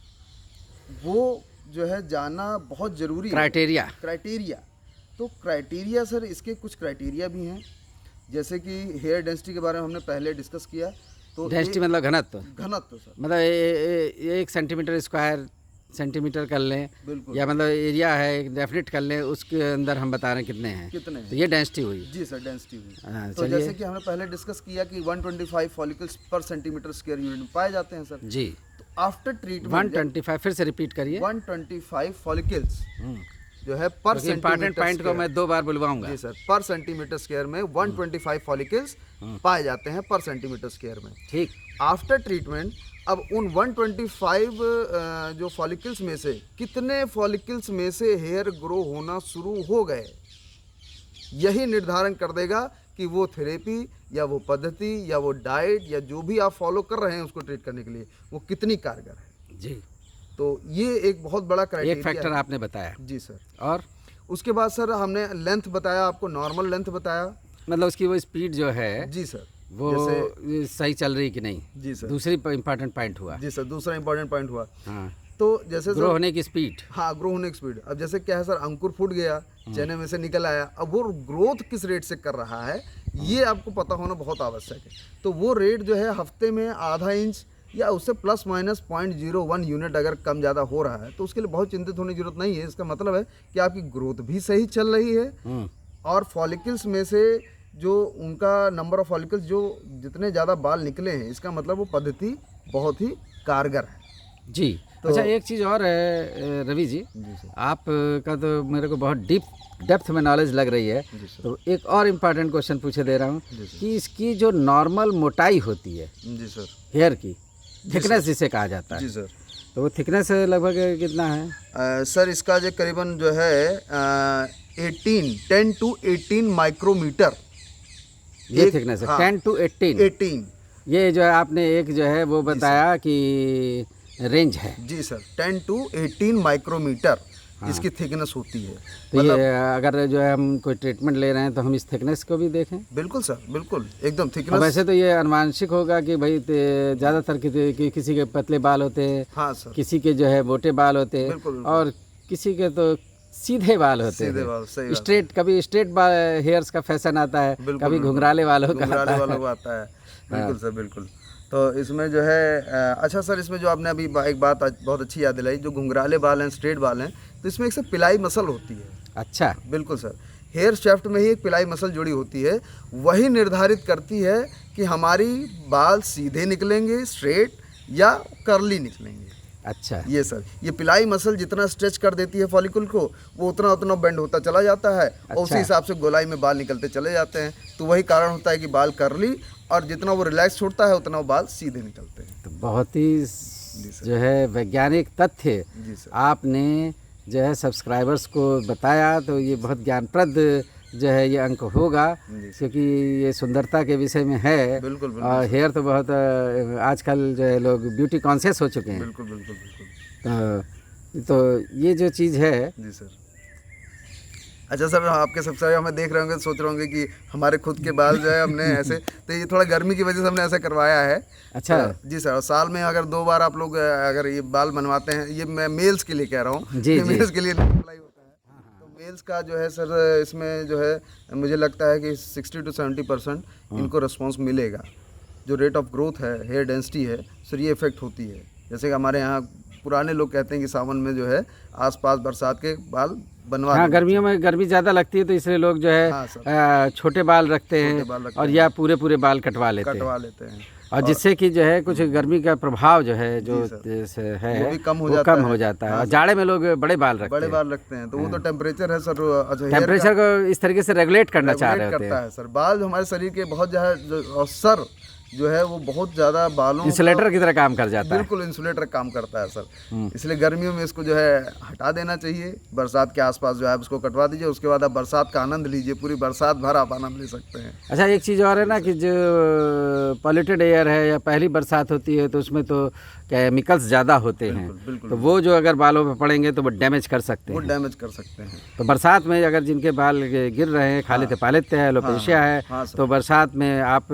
[SPEAKER 2] वो जो है जानना बहुत ज़रूरी है। क्राइटेरिया तो क्राइटेरिया सर, इसके कुछ क्राइटेरिया भी हैं, जैसे कि हेयर डेंसिटी के बारे में हमने पहले डिस्कस किया। तो
[SPEAKER 1] डेंसिटी मतलब घनत्व
[SPEAKER 2] सर,
[SPEAKER 1] मतलब 1 सेंटीमीटर स्क्वायर सेंटीमीटर कर लें,
[SPEAKER 2] बिल्कुल,
[SPEAKER 1] या मतलब एरिया है एक डेफिनेट कर लें, उसके अंदर हम बता रहे हैं कितने हैं, तो ये डेंसिटी हुई।
[SPEAKER 2] जी सर, डेंसिटी हुई।
[SPEAKER 1] हाँ,
[SPEAKER 2] तो जैसे कि हमने पहले डिस्कस किया कि 125 फॉलिकल्स पर सेंटीमीटर स्क्वायर यूनिट में पाए जाते हैं सर।
[SPEAKER 1] जी,
[SPEAKER 2] तो आफ्टर ट्रीटमेंट
[SPEAKER 1] 125, फिर से रिपीट करिए।
[SPEAKER 2] 125 फॉलिकल्स जो है पर सेंटीमीटर।
[SPEAKER 1] इंपॉर्टेंट पॉइंट को मैं 2 बार बुलवाऊंगा।
[SPEAKER 2] जी सर, पर सेंटीमीटर स्क्वायर में 125 फॉलिकल्स पाए जाते हैं पर सेंटीमीटर स्क्वायर में।
[SPEAKER 1] ठीक।
[SPEAKER 2] आफ्टर ट्रीटमेंट अब उन 125 जो फॉलिकल्स में से कितने फॉलिकल्स में से हेयर ग्रो होना शुरू हो गए, यही निर्धारण कर देगा कि वो थेरेपी या वो पद्धति या वो डाइट या जो भी आप फॉलो कर रहे हैं उसको ट्रीट करने के लिए वो कितनी कारगर है।
[SPEAKER 1] जी,
[SPEAKER 2] तो ये एक बहुत बड़ा क्राइटेरिया,
[SPEAKER 1] एक फैक्टर आपने बताया।
[SPEAKER 2] जी सर।
[SPEAKER 1] और
[SPEAKER 2] उसके बाद सर हमने लेंथ बताया, आपको नॉर्मल लेंथ बताया।
[SPEAKER 1] मतलब उसकी वो स्पीड जो है,
[SPEAKER 2] जी सर,
[SPEAKER 1] वो सही चल रही कि नहीं।
[SPEAKER 2] जी सर।
[SPEAKER 1] दूसरी इम्पोर्टेंट पॉइंट हुआ।
[SPEAKER 2] जी सर, दूसरा इंपॉर्टेंट पॉइंट हुआ।
[SPEAKER 1] हाँ,
[SPEAKER 2] तो जैसे
[SPEAKER 1] ग्रो होने की स्पीड।
[SPEAKER 2] हाँ, ग्रो होने की स्पीड। अब जैसे क्या है सर, अंकुर फूट गया, चने में से निकल आया, अब वो ग्रोथ किस रेट से कर रहा है ये आपको पता होना बहुत आवश्यक है। तो वो रेट जो है हफ्ते में आधा इंच या उससे प्लस माइनस 0.01 यूनिट अगर कम ज़्यादा हो रहा है तो उसके लिए बहुत चिंतित होने की जरूरत नहीं है। इसका मतलब है कि आपकी ग्रोथ भी सही चल रही है, और फॉलिकल्स में से जो उनका नंबर ऑफ फॉलिकल्स जो जितने ज़्यादा बाल निकले हैं, इसका मतलब वो पद्धति बहुत ही कारगर है।
[SPEAKER 1] जी। तो अच्छा, एक चीज़ और है रवि जी, आपका तो मेरे को बहुत डेप्थ में नॉलेज लग रही है, तो एक और इम्पॉर्टेंट क्वेश्चन पूछे दे रहा हूँ कि इसकी जो नॉर्मल मोटाई होती है
[SPEAKER 2] जी सर,
[SPEAKER 1] हेयर की थिकनेस जिसे कहा जाता है,
[SPEAKER 2] जी सर,
[SPEAKER 1] तो वो थिकनेस लगभग कितना है?
[SPEAKER 2] सर इसका जो करीबन जो है 10 to 18 माइक्रोमीटर
[SPEAKER 1] ये थिकनेस है। 10 to 18 ये जो है आपने एक जो है वो बताया कि रेंज है।
[SPEAKER 2] जी सर, 10 to 18 माइक्रोमीटर इसकी थिकनेस होती है।
[SPEAKER 1] तो मतलब ये अगर जो है हम कोई ट्रीटमेंट ले रहे हैं तो हम इस थिकनेस को भी देखें?
[SPEAKER 2] बिल्कुल सर, बिल्कुल एकदम थिकनेस।
[SPEAKER 1] वैसे तो ये अनुवांशिक होगा कि भाई ज़्यादातर किसी के पतले बाल होते हैं,
[SPEAKER 2] हाँ सर,
[SPEAKER 1] किसी के जो है मोटे बाल होते हैं, और किसी के तो सीधे बाल होते हैं, स्ट्रेट, कभी स्ट्रेट बाल हेयर्स का फैशन आता है, कभी घुंघराले वालों का
[SPEAKER 2] आता है। बिल्कुल सर, बिल्कुल। तो इसमें जो है अच्छा सर, इसमें जो आपने अभी एक बात बहुत अच्छी याद दिलाई, जो घुंघराले बाल हैं, स्ट्रेट बाल हैं, तो इसमें एक से पिलाई मसल होती है।
[SPEAKER 1] अच्छा,
[SPEAKER 2] बिल्कुल सर, हेयर शाफ्ट में ही एक पिलाई मसल जुड़ी होती है, वही निर्धारित करती है कि हमारी बाल सीधे निकलेंगे, स्ट्रेट या कर्ली निकलेंगे।
[SPEAKER 1] अच्छा,
[SPEAKER 2] ये सर, ये पिलाई मसल जितना स्ट्रेच कर देती है फॉलिकल को, वो उतना उतना बेंड होता चला जाता है, और उसी हिसाब से गोलाई में बाल निकलते चले जाते हैं। तो वही कारण होता है कि बाल कर्ली, और जितना वो रिलैक्स छोड़ता है उतना वो बाल सीधे निकलते हैं।
[SPEAKER 1] तो बहुत ही जो है वैज्ञानिक तथ्य आपने जो है सब्सक्राइबर्स को बताया, तो ये बहुत ज्ञानप्रद जो है ये अंक होगा, क्योंकि ये सुंदरता के विषय में है।
[SPEAKER 2] बिल्कुल, बिल्कुल।
[SPEAKER 1] और हेयर तो बहुत आजकल जो है लोग ब्यूटी कॉन्शियस हो चुके हैं।
[SPEAKER 2] बिल्कुल, बिल्कुल, बिल्कुल।
[SPEAKER 1] तो ये जो चीज़ है।
[SPEAKER 2] जी सर। अच्छा सर, आपके सब्सक्राइबर हमें देख रहे होंगे, सोच रहे होंगे कि हमारे खुद के बाल जो है हमने ऐसे, तो ये थोड़ा गर्मी की वजह से हमने ऐसा करवाया है।
[SPEAKER 1] अच्छा।
[SPEAKER 2] तो जी सर, साल में अगर 2 बार आप लोग अगर ये बाल बनवाते हैं, ये मैं मेल्स के लिए कह रहा हूँ, मेल्स के लिए अप्लाई होता है। तो मेल्स का जो है सर, इसमें जो है मुझे लगता है कि 60 to 70% इनको रिस्पॉन्स मिलेगा। जो रेट ऑफ ग्रोथ है, हेयर डेंसिटी है सर, ये इफेक्ट होती है। जैसे कि हमारे यहाँ पुराने लोग कहते हैं कि सावन में जो है आसपास बरसात के बाल बनवा,
[SPEAKER 1] हाँ, गर्मियों में गर्मी ज़्यादा लगती है, तो इसलिए लोग जो है छोटे बाल रखते हैं, और या पूरे बाल कटवा लेते हैं। और जिससे कि जो है कुछ गर्मी का प्रभाव जो है जो
[SPEAKER 2] जी सर।
[SPEAKER 1] जैसे है
[SPEAKER 2] वो भी कम हो
[SPEAKER 1] वो
[SPEAKER 2] जाता
[SPEAKER 1] कम
[SPEAKER 2] है।
[SPEAKER 1] हो जाता है।
[SPEAKER 2] हाँ
[SPEAKER 1] और
[SPEAKER 2] सर।
[SPEAKER 1] जाड़े में लोग बड़े बाल रखते
[SPEAKER 2] बड़े
[SPEAKER 1] हैं।
[SPEAKER 2] बाल रखते हैं तो वो तो टेम्परेचर है सर, अच्छा हेयर
[SPEAKER 1] टेम्परेचर को इस तरीके से रेगुलेट करना चाह रहे
[SPEAKER 2] रेगुलेट
[SPEAKER 1] होते
[SPEAKER 2] करता
[SPEAKER 1] हैं।
[SPEAKER 2] है सर। बाल जो हमारे शरीर के बहुत ज़्यादा और सर जो है वो बहुत ज़्यादा बालों
[SPEAKER 1] इंसुलेटर की तरह काम कर जाता है।
[SPEAKER 2] बिल्कुल इंसुलेटर काम करता है सर। इसलिए गर्मियों में इसको जो है हटा देना चाहिए, बरसात के आसपास जो है आप इसको कटवा दीजिए, उसके बाद आप बरसात का आनंद लीजिए, पूरी बरसात भर आप आनंद ले सकते हैं।
[SPEAKER 1] अच्छा, एक चीज़ और है ना कि जो पॉल्यूटेड एयर है या पहली बरसात होती है तो उसमें तो केमिकल्स ज़्यादा होते हैं,
[SPEAKER 2] बिल्कुल
[SPEAKER 1] तो वो जो अगर बालों पे पड़ेंगे तो वो डैमेज कर सकते
[SPEAKER 2] वो
[SPEAKER 1] हैं।
[SPEAKER 2] डैमेज कर सकते हैं।
[SPEAKER 1] तो बरसात में अगर जिनके बाल गिर रहे हैं, खालित पालित है, एलोपेशिया है,
[SPEAKER 2] हाँ सर।
[SPEAKER 1] तो बरसात में आप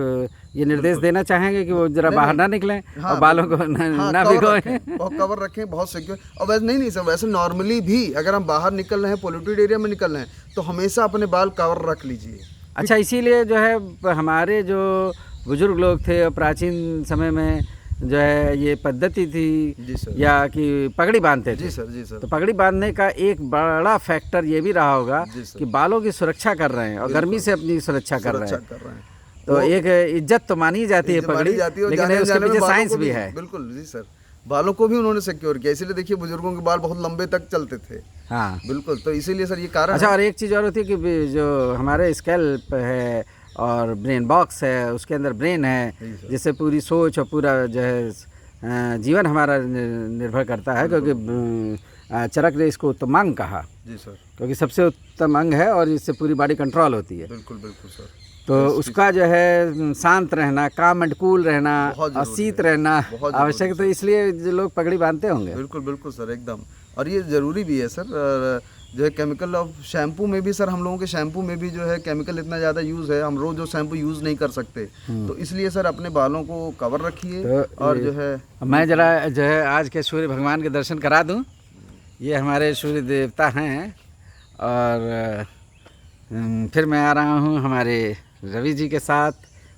[SPEAKER 1] ये निर्देश देना चाहेंगे कि वो जरा बाहर ना निकलें और बालों को ना भिगोएं।
[SPEAKER 2] बहुत कवर रखें, बहुत सिक्योर। और वैसे नहीं सर, वैसे नॉर्मली भी अगर हम बाहर निकल रहे हैं, पोल्यूटेड एरिया में निकल रहे हैं, तो हमेशा अपने बाल कवर रख लीजिए।
[SPEAKER 1] अच्छा, इसीलिए जो है हमारे जो बुजुर्ग लोग थे और प्राचीन समय में जो है ये पद्धति थी
[SPEAKER 2] जी सर।
[SPEAKER 1] या कि पगड़ी बांधते थे।
[SPEAKER 2] जी सर, जी सर।
[SPEAKER 1] तो पगड़ी बांधने का एक बड़ा फैक्टर ये भी रहा होगा
[SPEAKER 2] जी सर।
[SPEAKER 1] कि बालों की सुरक्षा कर रहे हैं और गर्मी से अपनी सुरक्षा कर रहे हैं।
[SPEAKER 2] कर रहे हैं
[SPEAKER 1] तो एक इज्जत तो मानी जाती है पगड़ी, लेकिन उसके पीछे साइंस भी है।
[SPEAKER 2] बिल्कुल जी सर, बालों को भी उन्होंने सिक्योर किया, इसीलिए देखिए बुजुर्गों के बाल बहुत लंबे तक चलते थे।
[SPEAKER 1] हाँ
[SPEAKER 2] बिल्कुल, तो इसीलिए सर ये कारण
[SPEAKER 1] अच्छा,
[SPEAKER 2] है।
[SPEAKER 1] और एक चीज़ और होती है कि जो हमारे स्कैल्प है और ब्रेन बॉक्स है, उसके अंदर ब्रेन है, जिससे पूरी सोच और पूरा जो है जीवन हमारा निर्भर करता है, क्योंकि चरक ने इसको उत्तम अंग कहा।
[SPEAKER 2] जी सर।
[SPEAKER 1] क्योंकि सबसे उत्तम अंग है और इससे पूरी बॉडी कंट्रोल होती है।
[SPEAKER 2] बिल्कुल बिल्कुल सर।
[SPEAKER 1] तो उसका जो है शांत रहना, काम एंड कूल रहना और शीत रहना आवश्यक, तो इसलिए जो लोग पगड़ी बांधते होंगे।
[SPEAKER 2] बिल्कुल बिल्कुल सर, एकदम। और ये ज़रूरी भी है सर। जो है केमिकल ऑफ शैम्पू में भी सर, हम लोगों के शैम्पू में भी जो है केमिकल इतना ज़्यादा यूज़ है, हम रोज़ जो शैम्पू यूज़ नहीं कर सकते, तो इसलिए सर अपने बालों को कवर रखिए।
[SPEAKER 1] तो
[SPEAKER 2] और जो है
[SPEAKER 1] मैं जरा जो है आज के सूर्य भगवान के दर्शन करा दूं। ये हमारे सूर्य देवता हैं और फिर मैं आ रहा हूं हमारे रवि जी के साथ।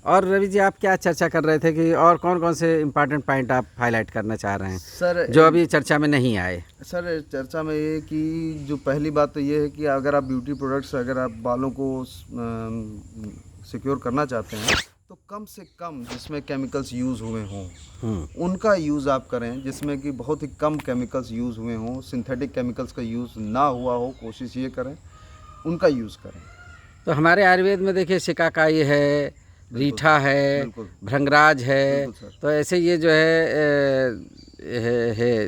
[SPEAKER 1] और रवि जी, आप क्या चर्चा कर रहे थे कि और कौन कौन से इम्पोर्टेंट पॉइंट आप हाईलाइट करना चाह रहे हैं
[SPEAKER 2] सर
[SPEAKER 1] जो अभी चर्चा में नहीं आए?
[SPEAKER 2] सर चर्चा में ये कि जो पहली बात तो ये है कि अगर आप ब्यूटी प्रोडक्ट्स, अगर आप बालों को सिक्योर करना चाहते हैं, तो कम से कम जिसमें केमिकल्स यूज़ हुए हों उनका यूज़ आप करें, जिसमें कि बहुत ही कम केमिकल्स यूज़ हुए हों, सिंथेटिक केमिकल्स का यूज़ ना हुआ हो, कोशिश ये करें उनका यूज़ करें।
[SPEAKER 1] तो हमारे आयुर्वेद में देखिए शिकाकाई है, रीठा है, भृंगराज है, तो ऐसे ये जो है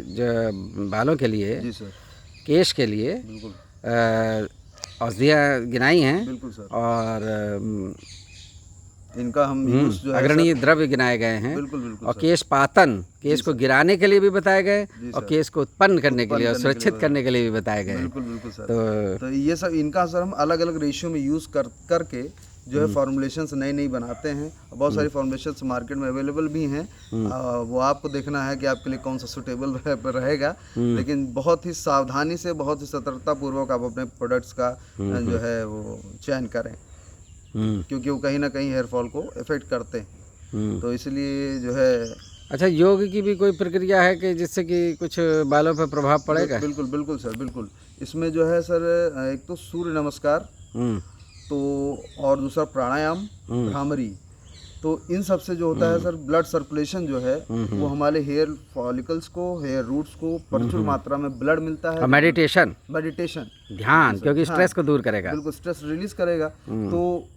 [SPEAKER 1] जो बालों के लिए,
[SPEAKER 2] जी सर,
[SPEAKER 1] केश के लिए औषधियाँ गिनाई हैं।
[SPEAKER 2] बिल्कुल सर।
[SPEAKER 1] और
[SPEAKER 2] इनका हम यूज़ जो है
[SPEAKER 1] अग्रणीय द्रव्य गिनाए गए हैं।
[SPEAKER 2] बिल्कुल बिल्कुल
[SPEAKER 1] और केश पातन, केश को गिराने के लिए भी बताए गए और केश को उत्पन्न करने के लिए और
[SPEAKER 2] करने के
[SPEAKER 1] सुरक्षित
[SPEAKER 2] लिए
[SPEAKER 1] करने के लिए भी बताए गए।
[SPEAKER 2] बिल्कुल बिल्कुल सर।
[SPEAKER 1] तो
[SPEAKER 2] तो ये सब इनका सर हम अलग अलग रेशियो में यूज़ करके जो है फॉर्मुलेशंस नई नई बनाते हैं। बहुत सारी फॉर्मुलेशंस मार्केट में अवेलेबल भी हैं। वो आपको देखना है कि आपके लिए कौन सा सूटेबल रहेगा, लेकिन बहुत ही सावधानी से, बहुत ही सतर्कता पूर्वक आप अपने प्रोडक्ट्स का जो है वो चयन करें, क्योंकि वो कहीं ना कहीं हेयर फॉल को इफेक्ट करते हैं। तो इसलिए जो है
[SPEAKER 1] अच्छा, योग की भी कोई प्रक्रिया है कि जिससे कि कुछ बालों पर प्रभाव पड़ेगा?
[SPEAKER 2] बिल्कुल बिल्कुल सर, बिल्कुल। इसमें जो है सर एक तो सूर्य नमस्कार, तो और दूसरा प्राणायाम, भ्रामरी, तो इन सब से जो होता है सर ब्लड सर्कुलेशन जो है वो हमारे हेयर फॉलिकल्स को, हेयर रूट्स को प्रचुर मात्रा में ब्लड मिलता है।
[SPEAKER 1] और मेडिटेशन, ध्यान, क्योंकि स्ट्रेस को दूर करेगा।
[SPEAKER 2] बिल्कुल, स्ट्रेस रिलीज करेगा, तो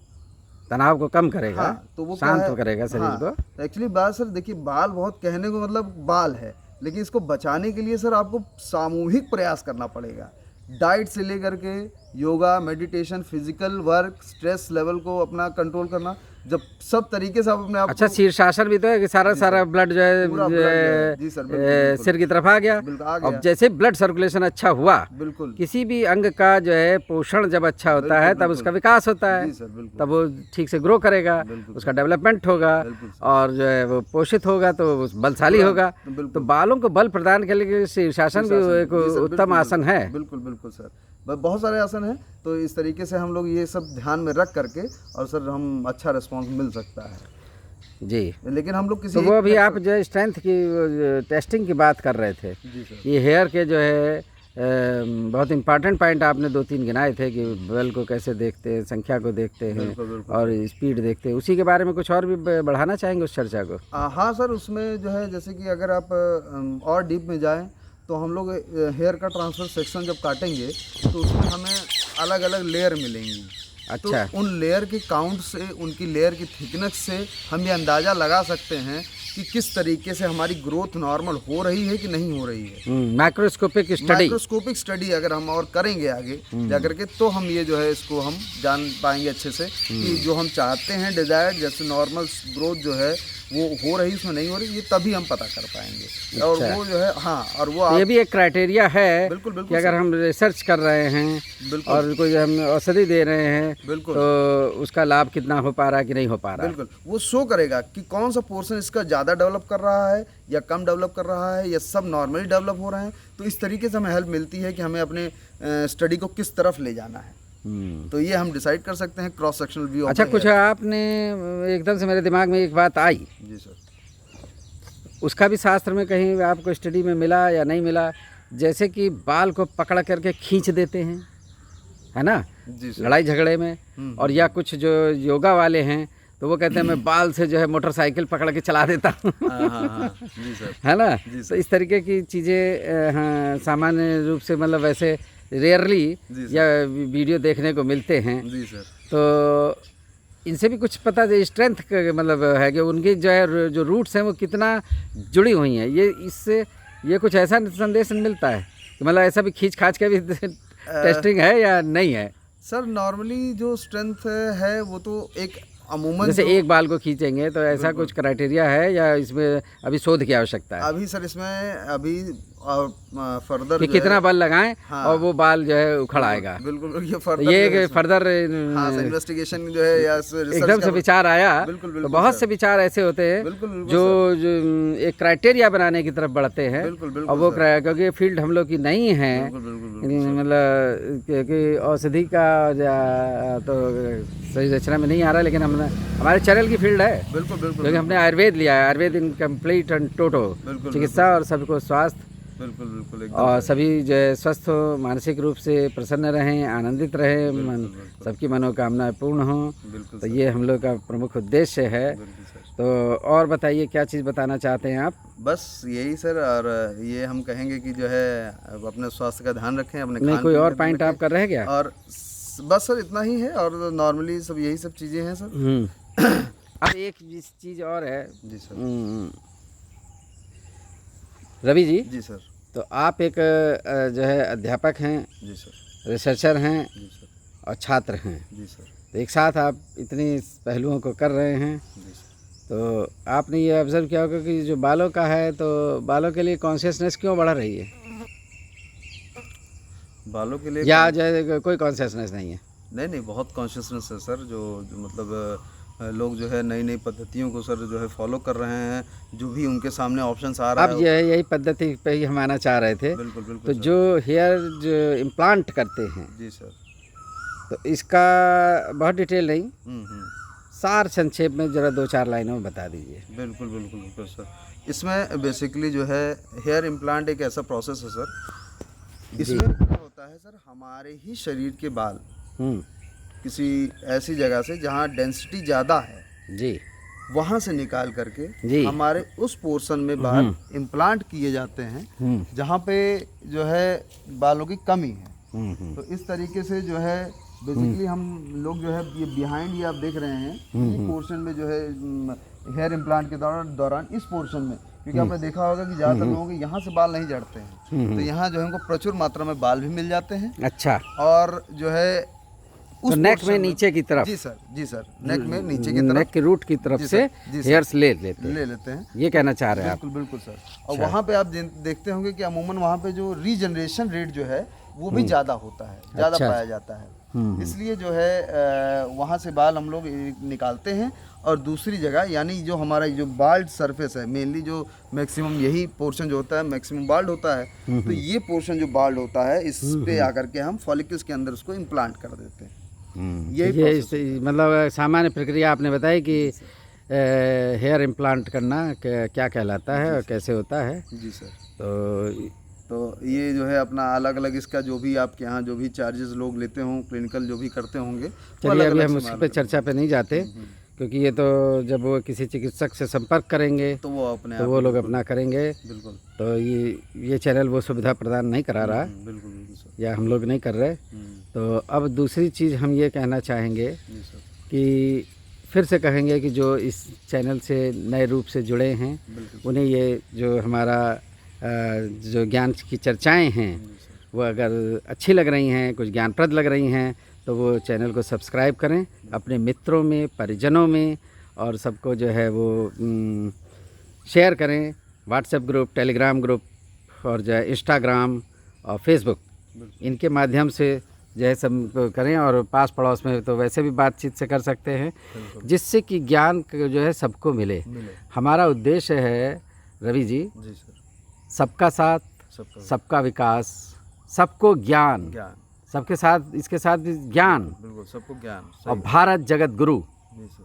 [SPEAKER 1] तनाव को कम करेगा।
[SPEAKER 2] हाँ, तो वो
[SPEAKER 1] शांत करेगा शरीर को।
[SPEAKER 2] एक्चुअली बात सर देखिए, बाल बहुत कहने को मतलब बाल है, लेकिन इसको बचाने के लिए सर आपको सामूहिक प्रयास करना पड़ेगा। डाइट से लेकर के yoga, meditation, physical work, stress level को अपना कंट्रोल करना, जब सब तरीके से आप अपने आप
[SPEAKER 1] अच्छा, शीर्षासन भी तो है कि सारा ब्लड जो है
[SPEAKER 2] जी सर,
[SPEAKER 1] सिर की तरफ आ गया। अब जैसे ब्लड सर्कुलेशन अच्छा हुआ,
[SPEAKER 2] बिल्कुल
[SPEAKER 1] किसी भी अंग का जो है पोषण जब अच्छा होता है तब उसका विकास होता है, तब वो ठीक से ग्रो करेगा, उसका डेवलपमेंट होगा और जो है वो पोषित होगा तो बलशाली होगा। तो बालों को बल प्रदान करने के लिए शीर्षासन भी एक उत्तम आसन है।
[SPEAKER 2] बिल्कुल बिल्कुल सर, बहुत सारे आसन हैं। तो इस तरीके से हम लोग ये सब ध्यान में रख करके, और सर हम अच्छा रिस्पांस मिल सकता है
[SPEAKER 1] जी।
[SPEAKER 2] लेकिन हम लोग किसी
[SPEAKER 1] तो वो अभी आप जो है स्ट्रेंथ की टेस्टिंग की बात कर रहे थे,
[SPEAKER 2] जी सर,
[SPEAKER 1] ये हेयर के जो है बहुत इम्पॉर्टेंट पॉइंट आपने 2-3 गिनाए थे कि बल को कैसे देखते हैं, संख्या को देखते हैं
[SPEAKER 2] बिल्कुल, बिल्कुल।
[SPEAKER 1] और स्पीड देखते हैं। उसी के बारे में कुछ और भी बढ़ाना चाहेंगे उस चर्चा को?
[SPEAKER 2] हाँ सर, उसमें जो है जैसे कि अगर आप और डीप में जाएं तो हम लोग हेयर का ट्रांसफर सेक्शन जब काटेंगे तो उसमें हमें अलग अलग लेयर मिलेंगी।
[SPEAKER 1] अच्छा।
[SPEAKER 2] तो उन लेयर की काउंट से, उनकी लेयर की थिकनेस से हम ये अंदाज़ा लगा सकते हैं कि किस तरीके से हमारी ग्रोथ नॉर्मल हो रही है कि नहीं हो रही है।
[SPEAKER 1] Microscopic study.
[SPEAKER 2] माइक्रोस्कोपिक स्टडी अगर हम और करेंगे आगे जाकर के, तो हम ये जो है इसको हम जान पाएंगे अच्छे से कि जो हम चाहते हैं डिजायर्ड जैसे नॉर्मल ग्रोथ जो है वो हो रही, उसमें नहीं हो रही, ये तभी हम पता कर पाएंगे। और वो जो है, हाँ, और वो
[SPEAKER 1] ये भी एक क्राइटेरिया है।
[SPEAKER 2] बिल्कुल
[SPEAKER 1] कि अगर हम रिसर्च कर रहे हैं और कोई हम औषधि दे रहे हैं
[SPEAKER 2] बिल्कुल,
[SPEAKER 1] तो उसका लाभ कितना हो पा रहा है कि नहीं हो पा रहा है।
[SPEAKER 2] बिल्कुल वो शो करेगा कि कौन सा पोर्शन इसका ज़्यादा डेवलप कर रहा है या कम डेवलप कर रहा है या सब नॉर्मली डेवलप हो रहे हैं। तो इस तरीके से हमें हेल्प मिलती है कि हमें अपने स्टडी को किस तरफ ले जाना है। तो ये हम डिसाइड कर सकते हैं क्रॉस सेक्शनल व्यू।
[SPEAKER 1] अच्छा, कुछ आपने एकदम से मेरे दिमाग में एक बात आई।
[SPEAKER 2] जी सर।
[SPEAKER 1] उसका भी शास्त्र में कहीं आपको स्टडी में मिला या नहीं मिला? जैसे कि बाल को पकड़ करके खींच देते हैं, है ना,
[SPEAKER 2] जी सर।
[SPEAKER 1] लड़ाई झगड़े में। और या कुछ जो योगा वाले हैं तो वो कहते हैं मैं बाल से जो है मोटरसाइकिल पकड़ के चला देता हूँ।
[SPEAKER 2] हाँ, जी सर।
[SPEAKER 1] है ना। तो इस तरीके की चीज़ें हाँ, सामान्य रूप से मतलब वैसे रेयरली या वीडियो देखने को मिलते हैं।
[SPEAKER 2] जी सर।
[SPEAKER 1] तो इनसे भी कुछ पता स्ट्रेंथ मतलब है कि उनकी जो है जो रूट्स हैं वो कितना जुड़ी हुई हैं। ये इससे ये कुछ ऐसा संदेश मिलता है कि मतलब ऐसा भी खींच खाच के भी टेस्टिंग है या नहीं है?
[SPEAKER 2] सर नॉर्मली जो स्ट्रेंथ है वो तो एक अमूमन
[SPEAKER 1] जैसे एक बाल को खींचेंगे तो ऐसा कुछ क्राइटेरिया है या इसमें अभी शोध की आवश्यकता है?
[SPEAKER 2] अभी सर इसमें अभी फर्दर
[SPEAKER 1] कि कितना बल लगाएं
[SPEAKER 2] हाँ,
[SPEAKER 1] और वो बाल जो है उखड़ आएगा।
[SPEAKER 2] बिल्कुल
[SPEAKER 1] ये फर्दर
[SPEAKER 2] इन्वेस्टिगेशन जो है या
[SPEAKER 1] एकदम से विचार आया।
[SPEAKER 2] बिल्कुल,
[SPEAKER 1] तो बहुत से विचार ऐसे होते हैं जो एक क्राइटेरिया बनाने की तरफ बढ़ते हैं। और वो क्योंकि फील्ड हम लोग की नहीं है, मतलब क्योंकि औषधि का तो सही रचना में नहीं आ रहा, लेकिन हमारे चैनल की फील्ड है।
[SPEAKER 2] बिल्कुल,
[SPEAKER 1] क्योंकि हमने आयुर्वेद लिया है, Ayurveda in complete and total चिकित्सा और सबको स्वास्थ्य।
[SPEAKER 2] बिल्कुल
[SPEAKER 1] और सभी जो है स्वस्थ हो, मानसिक रूप से प्रसन्न रहें, आनंदित रहें, सबकी मनोकामनाएं पूर्ण हों। तो ये हम लोग का प्रमुख उद्देश्य है। तो और बताइए क्या चीज़ बताना चाहते हैं आप?
[SPEAKER 2] बस यही सर, और ये हम कहेंगे कि जो है अपने स्वास्थ्य का ध्यान रखें, अपने
[SPEAKER 1] नहीं कोई और पॉइंट आपका रह गया?
[SPEAKER 2] और बस सर इतना ही है, और नॉर्मली सब यही सब चीज़ें हैं सर।
[SPEAKER 1] अब एक चीज़ और है।
[SPEAKER 2] जी सर।
[SPEAKER 1] रवि जी।
[SPEAKER 2] जी सर।
[SPEAKER 1] तो आप एक जो है अध्यापक हैं।
[SPEAKER 2] जी सर।
[SPEAKER 1] रिसर्चर हैं।
[SPEAKER 2] जी सर।
[SPEAKER 1] और छात्र हैं।
[SPEAKER 2] जी सर।
[SPEAKER 1] तो एक साथ आप इतनी पहलुओं को कर रहे हैं।
[SPEAKER 2] जी सर।
[SPEAKER 1] तो आपने ये ऑब्ज़र्व किया होगा कि जो बालों का है तो बालों के लिए कॉन्शियसनेस क्यों बढ़ रही है?
[SPEAKER 2] बालों के लिए
[SPEAKER 1] या जो कोई कॉन्शियसनेस नहीं है?
[SPEAKER 2] नहीं, बहुत कॉन्शियसनेस है सर। जो मतलब लोग जो है नई नई पद्धतियों को सर जो है फॉलो कर रहे हैं, जो भी उनके सामने ऑप्शंस आ रहा है।
[SPEAKER 1] अब यही पद्धति पे ही हम आना चाह रहे थे।
[SPEAKER 2] बिल्कुल
[SPEAKER 1] तो जो हेयर जो इम्प्लांट करते हैं।
[SPEAKER 2] जी सर।
[SPEAKER 1] तो इसका बहुत डिटेल नहीं, सार संक्षेप में ज़रा 2-4 लाइनों में बता दीजिए।
[SPEAKER 2] बिल्कुल सर। इसमें बेसिकली जो है हेयर इम्प्लांट एक ऐसा प्रोसेस है सर, इसमें क्या होता है सर, हमारे ही शरीर के बाल किसी ऐसी जगह से जहाँ डेंसिटी ज़्यादा है जी, वहाँ से निकाल करके हमारे उस पोर्शन में बाल इम्प्लांट किए जाते हैं जहाँ पे जो है बालों की कमी है। तो इस तरीके से जो है बेसिकली हम लोग जो है ये बिहाइंड ये आप देख रहे हैं, ये पोर्शन में जो है हेयर इम्प्लांट के दौरान इस पोर्शन में, क्योंकि आपने देखा होगा कि ज़्यादातर लोगों के यहाँ से बाल नहीं झड़ते हैं, तो यहाँ जो है हमको प्रचुर मात्रा में बाल भी मिल जाते हैं। अच्छा। और जो है
[SPEAKER 1] तो नेक में नीचे की तरफ।
[SPEAKER 2] जी सर, नेक में नीचे की तरफ,
[SPEAKER 1] नेक की रूट की तरफ से हेयर्स ले लेते हैं, ये कहना चाह रहे हैं आप?
[SPEAKER 2] बिल्कुल सर। और वहाँ पे आप देखते होंगे कि अमूमन वहाँ पे जो रीजनरेशन रेट जो है वो भी ज़्यादा होता है, ज़्यादा पाया जाता है। इसलिए जो है वहाँ से बाल हम लोग निकालते हैं और दूसरी जगह, यानी जो हमारा जो बाल्ड सरफेस है, मेनली जो मैक्सिमम यही पोर्शन जो होता है मैक्सिमम बाल्ड होता है, तो ये पोर्शन जो बाल्ड होता है इस पे आकर के हम फॉलिकल्स के अंदर उसको इम्प्लांट कर देते हैं।
[SPEAKER 1] ये मतलब सामान्य प्रक्रिया आपने बताई कि हेयर इम्प्लांट करना क्या कहलाता है और कैसे होता है।
[SPEAKER 2] जी सर।
[SPEAKER 1] तो
[SPEAKER 2] तो ये जो है अपना अलग अलग इसका जो भी आपके यहाँ जो भी चार्जेस लोग लेते हों, क्लिनिकल जो भी करते होंगे, वो
[SPEAKER 1] चलिए अभी
[SPEAKER 2] अलग-अलग
[SPEAKER 1] हम
[SPEAKER 2] से
[SPEAKER 1] उस पे चर्चा पे नहीं जाते, क्योंकि ये तो जब वो किसी चिकित्सक से संपर्क करेंगे
[SPEAKER 2] तो वो अपने
[SPEAKER 1] तो
[SPEAKER 2] आप
[SPEAKER 1] वो लोग अपना करेंगे।
[SPEAKER 2] बिल्कुल
[SPEAKER 1] तो ये चैनल वो सुविधा प्रदान नहीं करा रहा
[SPEAKER 2] बिल्कुल बिल्कुल सर।
[SPEAKER 1] या हम लोग नहीं कर रहे। तो अब दूसरी चीज़ हम ये कहना चाहेंगे
[SPEAKER 2] जी सर।
[SPEAKER 1] कि फिर से कहेंगे कि जो इस चैनल से नए रूप से जुड़े हैं
[SPEAKER 2] बिल्कुल
[SPEAKER 1] उन्हें ये जो हमारा जो ज्ञान की चर्चाएं हैं वो अगर अच्छी लग रही हैं, कुछ ज्ञानप्रद लग रही हैं, तो वो चैनल को सब्सक्राइब करें अपने मित्रों में, परिजनों में, और सबको जो है वो शेयर करें। व्हाट्सएप ग्रुप, टेलीग्राम ग्रुप और जो है इंस्टाग्राम और फेसबुक, इनके माध्यम से जो है सब करें। और पास पड़ोस में तो वैसे भी बातचीत से कर सकते हैं, जिससे कि ज्ञान जो है सबको मिले। हमारा उद्देश्य है रवि जी,
[SPEAKER 2] जी सर,
[SPEAKER 1] सबका साथ, सबका विकास, सबको ज्ञान, सबके साथ, इसके साथ भी ज्ञान,
[SPEAKER 2] बिल्कुल सबको ज्ञान,
[SPEAKER 1] और भारत जगत गुरु,
[SPEAKER 2] जी सर,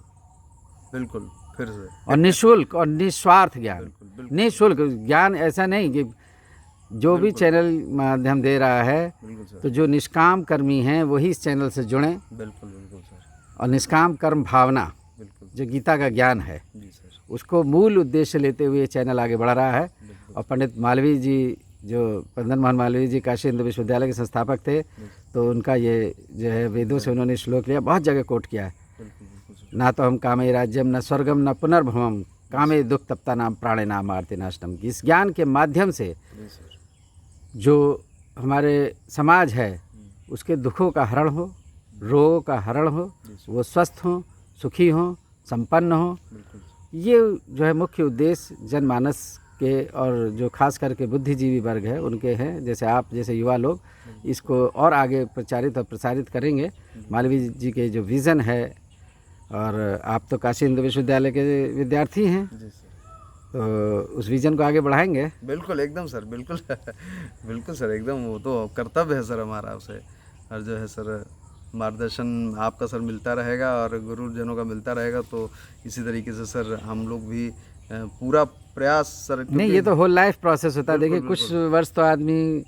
[SPEAKER 2] बिल्कुल फिर से,
[SPEAKER 1] और निःशुल्क और निस्वार्थ ज्ञान।
[SPEAKER 2] बिल्कुल
[SPEAKER 1] निःशुल्क ज्ञान, ऐसा नहीं कि जो भी चैनल माध्यम दे रहा है,
[SPEAKER 2] बिल्कुल सर,
[SPEAKER 1] तो जो निष्काम कर्मी हैं वही इस चैनल से जुड़ें।
[SPEAKER 2] बिल्कुल बिल्कुल सर,
[SPEAKER 1] और निष्काम कर्म भावना,
[SPEAKER 2] बिल्कुल
[SPEAKER 1] जो गीता का ज्ञान है,
[SPEAKER 2] जी सर,
[SPEAKER 1] उसको मूल उद्देश्य लेते हुए ये चैनल आगे बढ़ रहा है। और पंडित मालवीय जी, जो मदन मोहन मालवीय जी काशी हिंदू विश्वविद्यालय के संस्थापक थे, तो उनका ये जो है वेदों से उन्होंने श्लोक लिया, बहुत जगह कोट किया है।
[SPEAKER 2] बिल्कुल बिल्कुल सर,
[SPEAKER 1] ना तो हम कामे राज्यम, न स्वर्गम, न पुनर्भवम, कामे दुख तप्ता नाम प्राणे नाम आरती नाशनम। इस ज्ञान के माध्यम से
[SPEAKER 2] जी सर,
[SPEAKER 1] जो हमारे समाज है उसके दुखों का हरण हो, रोगों का हरण हो, वो स्वस्थ हों, सुखी हों, संपन्न हों।
[SPEAKER 2] बिल्कुल
[SPEAKER 1] ये जो है मुख्य उद्देश्य जनमानस के, और जो खास करके बुद्धिजीवी वर्ग है उनके हैं, जैसे आप जैसे युवा लोग इसको और आगे प्रचारित और प्रसारित करेंगे। मालवीय जी के जो विज़न है, और आप तो काशी हिंदू विश्वविद्यालय के विद्यार्थी हैं,
[SPEAKER 2] जी सर,
[SPEAKER 1] तो उस विज़न को आगे बढ़ाएंगे।
[SPEAKER 2] बिल्कुल एकदम सर, बिल्कुल बिल्कुल सर, एकदम वो तो कर्तव्य है सर हमारा उसे, और जो है सर मार्गदर्शन आपका सर मिलता रहेगा और गुरुजनों का मिलता रहेगा। तो इसी तरीके से सर हम लोग भी पूरा प्रयास सर,
[SPEAKER 1] नहीं, ये तो होल लाइफ प्रोसेस होता है। देखिए, कुछ वर्ष तो आदमी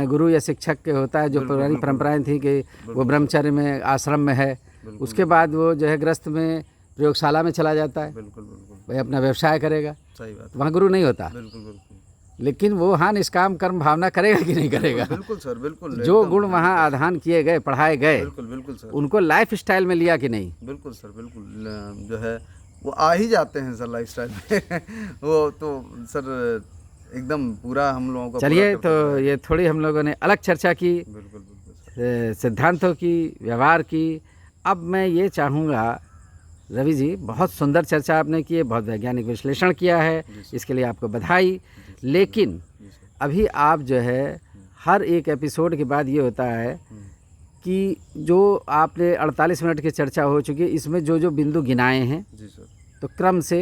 [SPEAKER 1] गुरु या शिक्षक के होता है, जो पुरानी परंपराएं थी कि वो ब्रह्मचर्य में, आश्रम में है, उसके बाद वो जो है गृहस्थ में, प्रयोगशाला में चला जाता है,
[SPEAKER 2] बिल्कुल बिल्कुल
[SPEAKER 1] भाई अपना व्यवसाय करेगा,
[SPEAKER 2] सही बात,
[SPEAKER 1] वहाँ गुरु नहीं होता।
[SPEAKER 2] बिल्कुल बिल्कुल,
[SPEAKER 1] लेकिन वो हाँ निष्काम कर्म भावना करेगा कि नहीं करेगा।
[SPEAKER 2] बिल्कुल सर, बिल्कुल
[SPEAKER 1] जो गुण वहाँ आधान किए गए, पढ़ाए गए,
[SPEAKER 2] बिल्कुल बिल्कुल सर,
[SPEAKER 1] उनको लाइफ स्टाइल में लिया कि नहीं।
[SPEAKER 2] बिल्कुल सर, बिल्कुल जो है वो आ ही जाते हैं सर लाइफ स्टाइल में वो तो सर एकदम पूरा हम लोगों का।
[SPEAKER 1] चलिए, तो ये थोड़ी हम लोगों ने अलग चर्चा की,
[SPEAKER 2] बिल्कुल बिल्कुल सर,
[SPEAKER 1] सिद्धांतों की, व्यवहार की। अब मैं ये चाहूँगा रवि जी, बहुत सुंदर चर्चा आपने की है, बहुत वैज्ञानिक विश्लेषण किया है, इसके लिए आपको बधाई। लेकिन अभी आप जो है हर एक एपिसोड के बाद ये होता है कि जो आपने 48 मिनट की चर्चा हो चुकी है, इसमें जो जो बिंदु गिनाए हैं,
[SPEAKER 2] जी सर,
[SPEAKER 1] तो क्रम से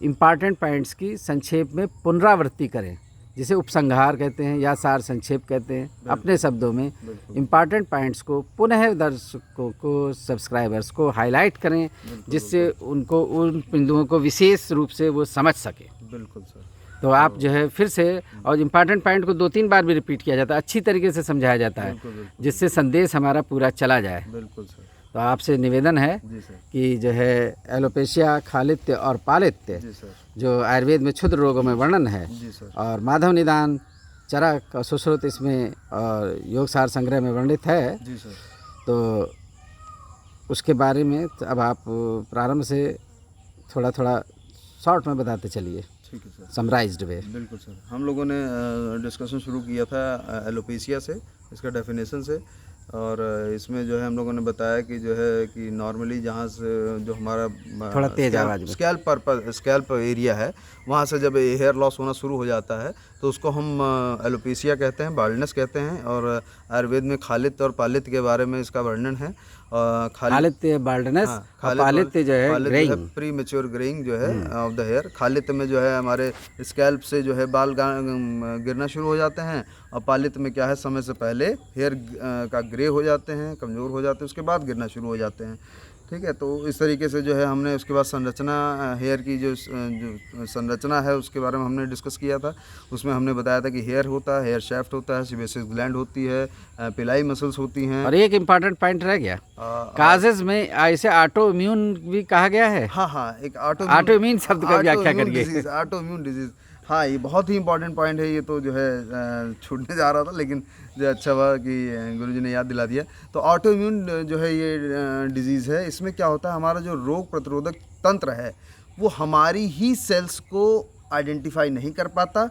[SPEAKER 1] इम्पॉर्टेंट पॉइंट्स की संक्षेप में पुनरावृत्ति करें, जिसे उपसंहार कहते हैं या सार संक्षेप कहते हैं। अपने शब्दों में इम्पॉर्टेंट पॉइंट्स को पुनः दर्शकों को, सब्सक्राइबर्स को हाईलाइट करें, जिससे उनको उन बिंदुओं को विशेष रूप से वो समझ सके।
[SPEAKER 2] बिल्कुल सर,
[SPEAKER 1] तो आप जो है फिर से, और इम्पॉर्टेंट पॉइंट को 2-3 बार भी रिपीट किया जाता है, अच्छी तरीके से समझाया जाता है, जिससे संदेश हमारा पूरा चला जाए।
[SPEAKER 2] बिल्कुल सर,
[SPEAKER 1] तो आपसे निवेदन है
[SPEAKER 2] जी सर,
[SPEAKER 1] कि जो है एलोपेशिया, खालित्य और पालित्य,
[SPEAKER 2] जी सर,
[SPEAKER 1] जो आयुर्वेद में क्षुद्र रोगों में वर्णन है,
[SPEAKER 2] जी सर,
[SPEAKER 1] और माधव निदान, चरक और सुश्रुत इसमें और योग सार संग्रह में वर्णित है,
[SPEAKER 2] जी सर,
[SPEAKER 1] तो उसके बारे में तो अब आप प्रारंभ से थोड़ा थोड़ा शॉर्ट में बताते चलिए,
[SPEAKER 2] ठीक है सर,
[SPEAKER 1] समराइज्ड वे।
[SPEAKER 2] बिल्कुल सर। हम लोगों ने डिस्कशन शुरू किया था एलोपेशिया से, इसका डेफिनेशन से, और इसमें जो है हम लोगों ने बताया कि जो है कि नॉर्मली जहाँ से जो हमारा
[SPEAKER 1] थोड़ा तेज आवाज़ में,
[SPEAKER 2] स्कैल्प एरिया है, वहाँ से जब हेयर लॉस होना शुरू हो जाता है तो उसको हम एलोपेशिया कहते हैं, बाल्डनेस कहते हैं। और आयुर्वेद में खालित्य और पालित्य के बारे में इसका वर्णन है।
[SPEAKER 1] खालित्य बाल्डनेस, पालित्य जो है ग्रेइंग,
[SPEAKER 2] प्री मेच्योर ग्रेइंग जो है ऑफ द हेयर। खालित्य में जो है हमारे स्कैल्प से जो है बाल गिरना शुरू हो जाते हैं, और पालित्य में क्या है, समय से पहले हेयर का ग्रे हो जाते हैं, कमज़ोर हो जाते हैं, उसके बाद गिरना शुरू हो जाते हैं। ठीक है। तो इस तरीके से जो है हमने उसके बाद संरचना, हेयर की जो संरचना है उसके बारे में हमने डिस्कस किया था। उसमें हमने बताया था कि हेयर होता है, हेयर शैफ्ट होता है, सीबेसियस ग्लैंड होती है, पिलाई मसल्स होती हैं।
[SPEAKER 1] और एक इम्पॉर्टेंट पॉइंट रह गया, काजेज में ऐसे ऑटो इम्यून भी कहा गया है।
[SPEAKER 2] हाँ, एक
[SPEAKER 1] ऑटो इम्यून शब्द का व्याख्या करिए।
[SPEAKER 2] ऑटो इम्यून डिजीज, हाँ, ये बहुत ही इंपॉर्टेंट पॉइंट है। ये तो जो है छूटने जा रहा था, लेकिन जो अच्छा हुआ कि गुरुजी ने याद दिला दिया। तो ऑटो इम्यून जो है ये डिजीज़ है। इसमें क्या होता है, हमारा जो रोग प्रतिरोधक तंत्र है वो हमारी ही सेल्स को आइडेंटिफाई नहीं कर पाता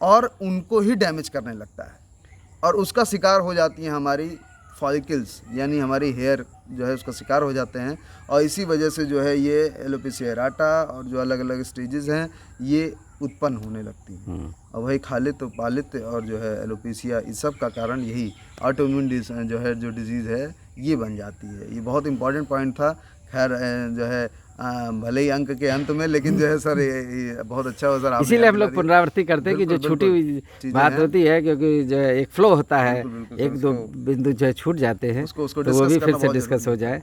[SPEAKER 2] और उनको ही डैमेज करने लगता है, और उसका शिकार हो जाती हैं हमारी फॉलिकल्स, यानी हमारी हेयर जो है उसका शिकार हो जाते हैं। और इसी वजह से जो है ये एलोपेशिया एराटा और जो अलग अलग स्टेजेस हैं ये उत्पन्न होने लगती हैं। और वही खालित पालित और जो है एलोपेशिया, इस सब का कारण यही ऑटो इम्यून जो है जो डिजीज़ है ये बन जाती है। ये बहुत इंपॉर्टेंट पॉइंट था। खैर जो है भले ही अंक के अंत में, लेकिन जो है सर ये बहुत अच्छा हो सर।
[SPEAKER 1] इसीलिए हम लोग पुनरावृत्ति करते हैं कि जो छूटी हुई बात होती है, क्योंकि जो है एक फ्लो होता है, एक दो बिंदु जो है छूट जाते हैं, तो वो भी फिर से डिस्कस हो जाए।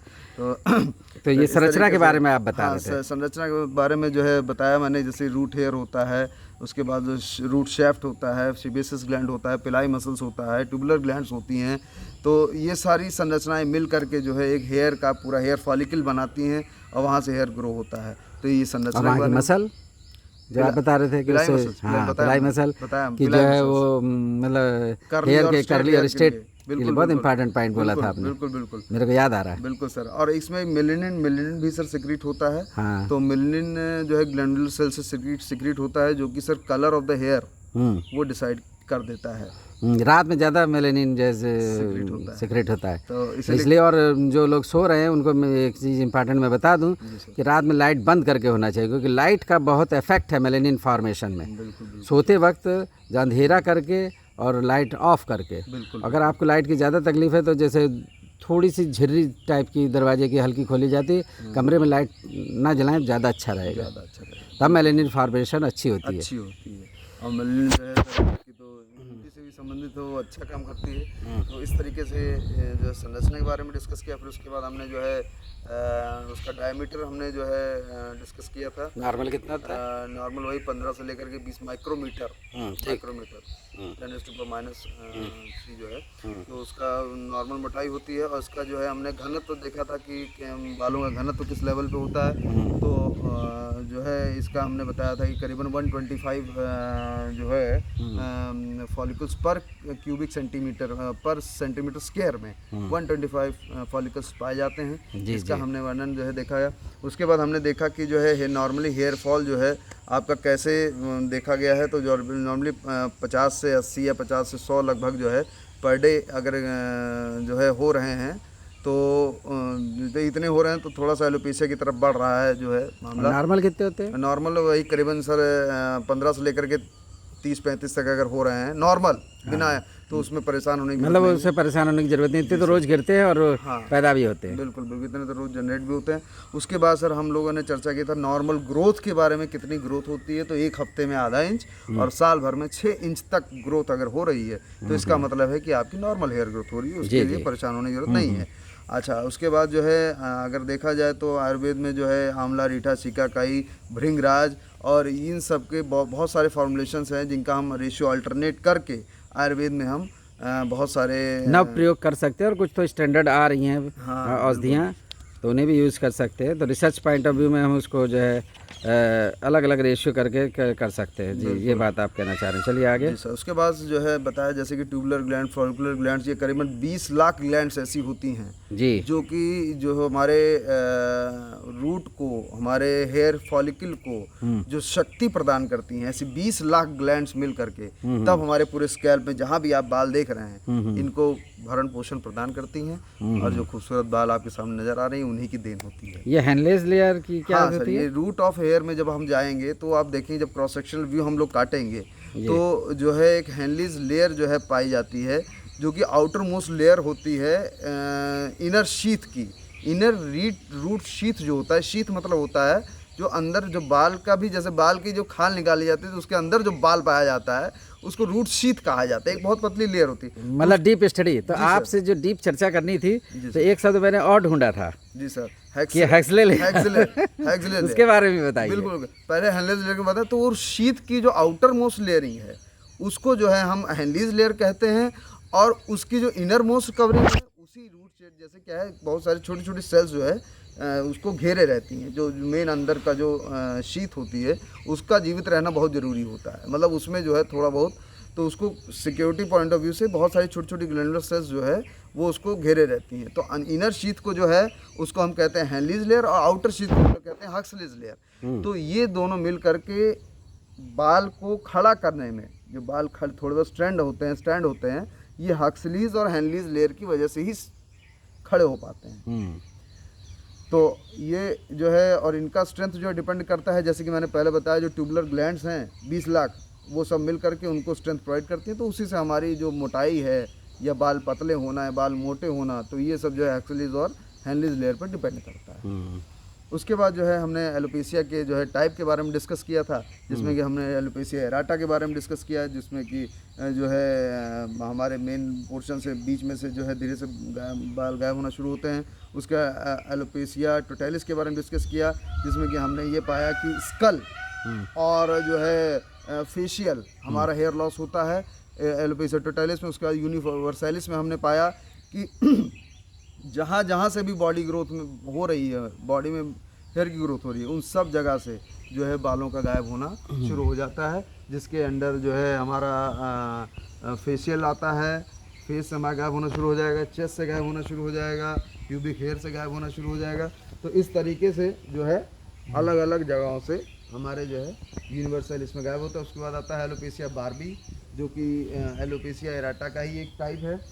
[SPEAKER 1] तो ये संरचना के बारे में आप बता रहे थे।
[SPEAKER 2] संरचना के बारे में जो है बताया मैंने, जैसे रूट हेयर होता है, उसके बाद रूट शैफ्ट होता है, सीबेसियस ग्लैंड होता है, पिलाई मसल्स होता है, ट्यूबुलर ग्लैंड्स होती हैं। तो ये सारी संरचनाएं मिल करके जो है एक हेयर का पूरा हेयर फॉलिकल बनाती हैं और वहाँ से हेयर ग्रो होता है। तो ये संरचना
[SPEAKER 1] मसल जो आप बता रहे थे कि पिलाई मसल कि जो है वो मतलब हेयर के कर्ली और स्ट्रेट, बहुत इंपॉर्टेंट पॉइंट बोला था आपने।
[SPEAKER 2] बिल्कुल
[SPEAKER 1] मेरे को याद आ रहा है।
[SPEAKER 2] बिल्कुल सर। और इसमें मेलेनिन भी सर सिक्रीट होता है।
[SPEAKER 1] हाँ।
[SPEAKER 2] तो मेलेनिन जो है ग्लैंडुलर सेल से सिक्रीट होता है, जो कि sir colour of the hair वो डिसाइड कर देता है।
[SPEAKER 1] रात में ज़्यादा मेलेनिन जैसे सिक्रेट होता है, तो इसलिए। और जो लोग सो रहे हैं उनको मैं एक चीज़ इंपॉर्टेंट मैं बता दूं कि रात में लाइट बंद करके होना चाहिए, क्योंकि लाइट का बहुत इफेक्ट है मेलेनिन फॉर्मेशन में।
[SPEAKER 2] बिल्कुल।
[SPEAKER 1] सोते वक्त अंधेरा करके और लाइट ऑफ करके। अगर आपको लाइट की ज़्यादा तकलीफ है तो जैसे थोड़ी सी झिर्री टाइप की दरवाजे की हल्की खोली जाती है, कमरे में लाइट ना जलाएं, ज़्यादा अच्छा रहेगा, तब मेलेनिन फॉर्मेशन अच्छी होती है।
[SPEAKER 2] और मेलेनिन जो है तो इम्यूनिटी से भी संबंधित हो, अच्छा काम करती है। तो इस तरीके से जो संरचना के बारे में डिस्कस किया। फिर उसके बाद हमने जो है उसका डायमीटर हमने जो है डिस्कस किया था।
[SPEAKER 1] नॉर्मल कितना था?
[SPEAKER 2] नॉर्मल वही 15 से लेकर के 20 माइक्रोमीटर 10⁻³ जो है, तो उसका नॉर्मल मोटाई होती है। और उसका जो है हमने घनत्व देखा था कि बालों का घनत्व किस लेवल पे होता है। तो जो है इसका हमने बताया था कि करीबन 125 जो है फॉलिकल्स पर क्यूबिक सेंटीमीटर पर सेंटीमीटर स्क्वायर में 125 फॉलिकल्स पाए जाते हैं, जिसका हमने वर्णन जो है देखा है। उसके बाद हमने देखा कि जो है नॉर्मली हेयर फॉल जो है आपका कैसे देखा गया है। तो जो नॉर्मली 50 से 80 या 50 से 100 लगभग जो है पर डे अगर जो है हो रहे हैं, तो इतने हो रहे हैं तो थोड़ा सा एलोपेशिया की तरफ बढ़ रहा है जो है मामला।
[SPEAKER 1] नॉर्मल कितने होते हैं?
[SPEAKER 2] नॉर्मल वही करीबन सर 15 से लेकर के 30-35 तक अगर हो रहे हैं नॉर्मल बिना, तो उसमें परेशान होने की
[SPEAKER 1] मतलब उससे परेशान होने की जरूरत नहीं। इतने तो रोज़ गिरते हैं और पैदा भी होते हैं।
[SPEAKER 2] बिल्कुल, इतने तो रोज़ जनरेट भी होते हैं। उसके बाद सर हम लोगों ने चर्चा की था नॉर्मल ग्रोथ के बारे में, कितनी ग्रोथ होती है। तो एक हफ्ते में आधा इंच और साल भर में 6 इंच तक ग्रोथ अगर हो रही है तो इसका मतलब है कि आपकी नॉर्मल हेयर ग्रोथ हो रही है, उसके लिए परेशान होने की जरूरत नहीं है। अच्छा, उसके बाद जो है अगर देखा जाए तो आयुर्वेद में जो है आंवला, रीठा, सिकाकाई, भृंगराज और इन सब के बहुत सारे फॉर्मुलेशंस हैं, जिनका हम रेशियो अल्टरनेट करके आयुर्वेद में हम बहुत सारे
[SPEAKER 1] नव प्रयोग कर सकते हैं। और कुछ तो स्टैंडर्ड आ रही हैं औषधियाँ, तो उन्हें भी यूज़ कर सकते हैं। तो रिसर्च पॉइंट ऑफ व्यू में हम उसको जो है अलग अलग रेशियो करके कर सकते हैं। जी, ये बात आप कहना चाह रहे हैं। चलिए आगे।
[SPEAKER 2] जी सर। उसके बाद जो है बताया जैसे कि ट्यूबुलर ग्लैंड, फॉलिकुलर ग्लैंड्स, ये करीबन 20 लाख ग्लैंड्स ऐसी होती हैं
[SPEAKER 1] जी, जो
[SPEAKER 2] कि जो हमारे रूट को, हमारे हेयर फॉलिकल को जो शक्ति प्रदान करती हैं। ऐसी 20 लाख ग्लैंड्स मिल करके तब हमारे पूरे स्कैल्प में जहाँ भी आप बाल देख रहे हैं इनको भरण पोषण प्रदान करती हैं। और जो खूबसूरत बाल आपके सामने नजर आ रहे हैं उन्हीं की देन होती है।
[SPEAKER 1] ये हेनलेस लेयर की क्या होती है?
[SPEAKER 2] ये रूट ऑफ हेयर में जब हम जाएंगे तो आप देखेंगे, जब क्रॉस सेक्शनल व्यू हम लोग काटेंगे तो जो है एक हेनलीज लेयर जो है पाई जाती है, जो कि आउटर मोस्ट लेयर होती है इनर शीथ की। इनर रूट शीथ जो होता है, शीथ मतलब होता है जो अंदर जो बाल का भी, जैसे बाल की जो खाल निकाली जाती है तो उसके अंदर जो बाल पाया जाता है उसको रूट शीथ कहा जाता है। एक बहुत पतली लेयर होती है।
[SPEAKER 1] मतलब डीप स्टडी। तो आपसे जो डीप चर्चा करनी थी तो एक शब्द मैंने और ढूंढा था
[SPEAKER 2] जी सर,
[SPEAKER 1] कि हेक्सले
[SPEAKER 2] हेक्सले
[SPEAKER 1] उसके बारे में बताइए।
[SPEAKER 2] बिल्कुल, पहले हेनलीज लेयर के बताया। तो वो शीथ की जो आउटर मोस्ट लेयरिंग है उसको जो है हम हेनलीज लेयर कहते हैं, और उसकी जो इनर मोस्ट कवरिंग है उसी रूट शेड, जैसे क्या है बहुत सारी छोटी छोटी सेल्स जो है उसको घेरे रहती हैं। जो मेन अंदर का जो शीथ होती है उसका जीवित रहना बहुत ज़रूरी होता है। मतलब उसमें जो है थोड़ा बहुत, तो उसको सिक्योरिटी पॉइंट ऑफ व्यू से बहुत सारी छोटी छोटी ग्लैंडुलर सेल्स जो है वो उसको घेरे रहती हैं। तो इनर शीथ को जो है उसको हम कहते हैं हेनलीज लेयर, और आउटर शीथ को कहते हैं हक्सलीज लेयर। तो ये दोनों मिल करके बाल को खड़ा करने में, जो बाल थोड़े बहुत स्टैंड होते हैं, ये हक्सलीज और हेनलीज लेयर की वजह से ही खड़े हो पाते हैं। तो ये जो है, और इनका स्ट्रेंथ जो डिपेंड करता है, जैसे कि मैंने पहले बताया, जो ट्यूबुलर ग्लैंड्स हैं 20 लाख, वो सब मिल करके उनको स्ट्रेंथ प्रोवाइड करती हैं। तो उसी से हमारी जो मोटाई है या बाल पतले होना है, बाल मोटे होना, तो ये सब जो है एक्सलीज और हेनलीज लेयर पर डिपेंड करता है। उसके बाद जो है हमने एलोपेशिया के जो है टाइप के बारे में डिस्कस किया था, जिसमें कि हमने एलोपेशिया एराटा के बारे में डिस्कस किया, जिसमें कि जो है हमारे मेन पोर्शन से बीच में से जो है धीरे से बाल गायब होना शुरू होते हैं। उसका एलोपेशिया टोटैलिस के बारे में डिस्कस किया, जिसमें कि हमने ये पाया कि स्कल और जो है फेशियल हमारा हेयर लॉस होता है एलोपेशिया टोटैलिस में। उसके बाद यूनिवर्सैलिस में हमने पाया कि जहाँ जहाँ से भी बॉडी ग्रोथ में हो रही है, बॉडी में हेयर की ग्रोथ हो रही है, उन सब जगह से जो है बालों का गायब होना शुरू हो जाता है। जिसके अंडर जो है हमारा फेशियल आता है, फेस से हमारा गायब होना शुरू हो जाएगा, चेस्ट से गायब होना शुरू हो जाएगा, प्यूबिक हेयर से गायब होना शुरू हो जाएगा। तो इस तरीके से जो है अलग अलग जगहों से हमारे जो है यूनिवर्सल इसमें गायब होता है। उसके बाद आता है एलोपेशिया बार्बी, जो कि एलोपेशिया एराटा का ही एक टाइप है।